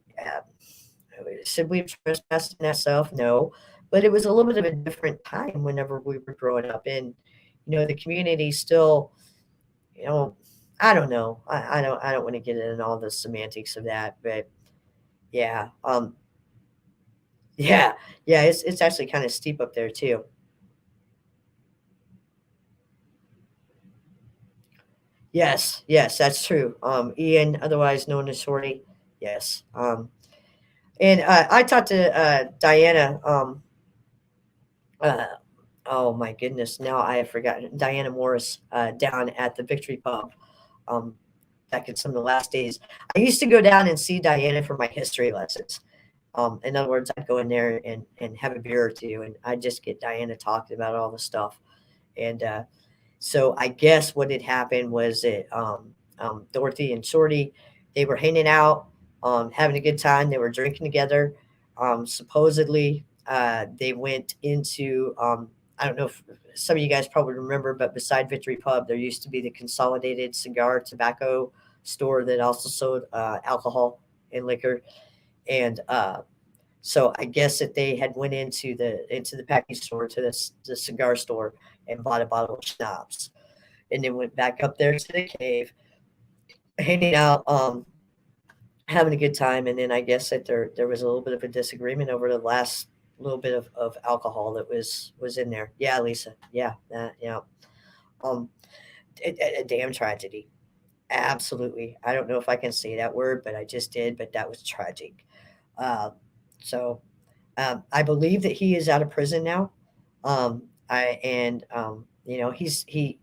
should we have trespassed in that stuff? No, but it was a little bit of a different time whenever we were growing up, and the community still, you know, I don't know. I don't want to get into all the semantics of that, but yeah, yeah, yeah. It's actually kind of steep up there too. Yes, yes, that's true. Ian, otherwise known as Shorty. Yes. And I talked to Diana. Uh, oh my goodness, now I have forgotten Diana Morris down at the Victory Pub. Um, Back in some of the last days, I used to go down and see Diana for my history lessons. In other words, I'd go in there and have a beer or two, and I'd just get Diana talking about all the stuff. And so I guess what had happened was that Dorothy and Shorty, they were hanging out, having a good time. They were drinking together. Supposedly, they went into I don't know if some of you guys probably remember, but beside Victory Pub, there used to be the Consolidated Cigar Tobacco store that also sold alcohol and liquor. And so I guess that they had went into the package store to the cigar store and bought a bottle of schnapps, and then went back up there to the cave, hanging out, having a good time. And then I guess that there was a little bit of a disagreement over the last little bit of alcohol that was in there. Yeah, Lisa. Yeah, that. Yeah. Um, a damn tragedy. Absolutely. I don't know if I can say that word, but I just did. But that was tragic. Uh, so I believe that he is out of prison now. I and he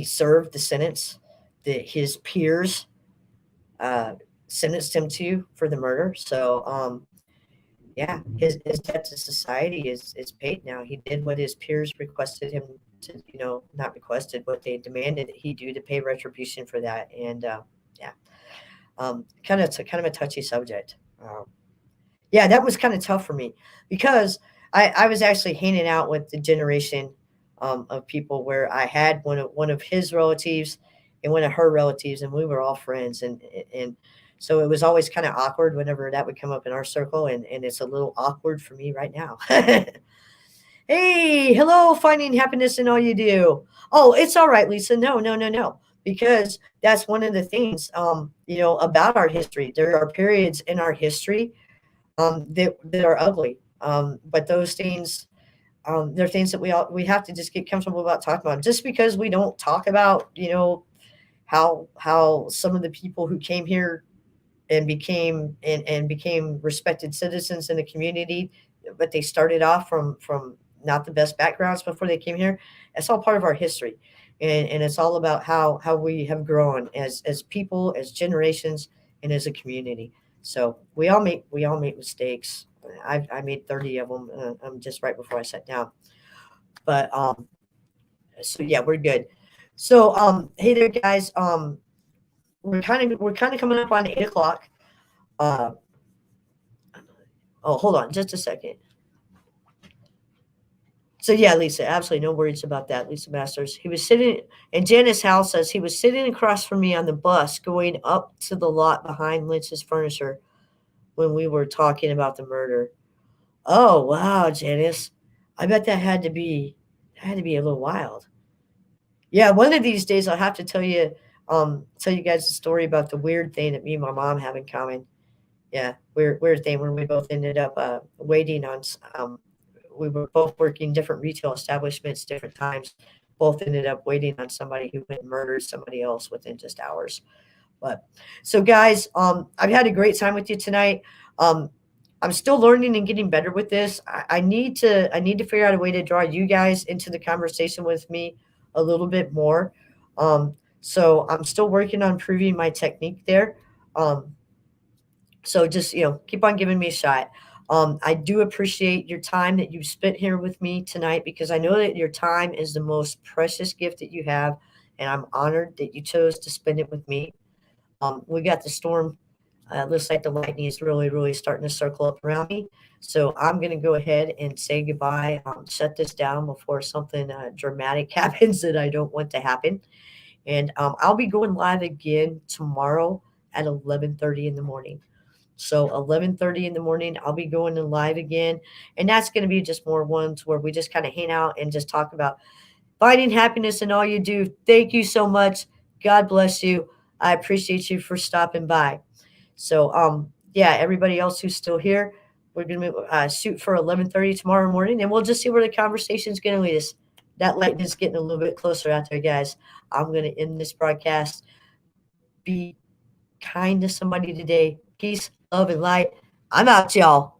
served the sentence that his peers uh, sentenced him to for the murder. So yeah, his debt to society is paid now. He did what his peers requested him to, not requested, what they demanded that he do to pay retribution for that. And yeah, kind of a touchy subject. Yeah, that was kind of tough for me because I was actually hanging out with the generation of people where I had one of his relatives and one of her relatives, and we were all friends, and so it was always kind of awkward whenever that would come up in our circle, and it's a little awkward for me right now. Hey, hello, finding happiness in all you do. Oh, it's all right, Lisa. No, no, no, no. Because that's one of the things, about our history. There are periods in our history that are ugly. But those things, they're things that we have to just get comfortable about talking about. Just because we don't talk about, how some of the people who came here and became respected citizens in the community, but they started off from not the best backgrounds before they came here. It's all part of our history, and it's all about how we have grown as people, as generations, and as a community. So we all make mistakes. I made 30 of them. Just right before I sat down, but so yeah, we're good. So hey there, guys. We're kind of coming up on 8 o'clock. Uh, oh, hold on, just a second. So yeah, Lisa, absolutely no worries about that, Lisa Masters. He was sitting, and Janice Howe says he was sitting across from me on the bus going up to the lot behind Lynch's furniture when we were talking about the murder. Oh wow, Janice, I bet that had to be a little wild. Yeah, one of these days I'll have to tell you guys a story about the weird thing that me and my mom have in common. Yeah, weird thing when we both ended up waiting on. We were both working different retail establishments, different times. Both ended up waiting on somebody who went and murdered somebody else within just hours. But so, guys, I've had a great time with you tonight. Um, I'm still learning and getting better with this. I need to figure out a way to draw you guys into the conversation with me a little bit more. So I'm still working on improving my technique there. Um, so just keep on giving me a shot. I do appreciate your time that you spent here with me tonight, because I know that your time is the most precious gift that you have, and I'm honored that you chose to spend it with me. We got the storm. Looks like the lightning is really, really starting to circle up around me. So I'm going to go ahead and say goodbye, shut this down before something dramatic happens that I don't want to happen. And I'll be going live again tomorrow at 11:30 in the morning. So 11:30 in the morning, I'll be going in live again, and that's going to be just more ones where we just kind of hang out and just talk about finding happiness in all you do. Thank you so much. God bless you. I appreciate you for stopping by. So, yeah, everybody else who's still here, we're gonna shoot for 11:30 tomorrow morning, and we'll just see where the conversation's gonna lead us. That lightning's getting a little bit closer out there, guys. I'm gonna end this broadcast. Be kind to somebody today. Peace, love, and light. I'm out, y'all.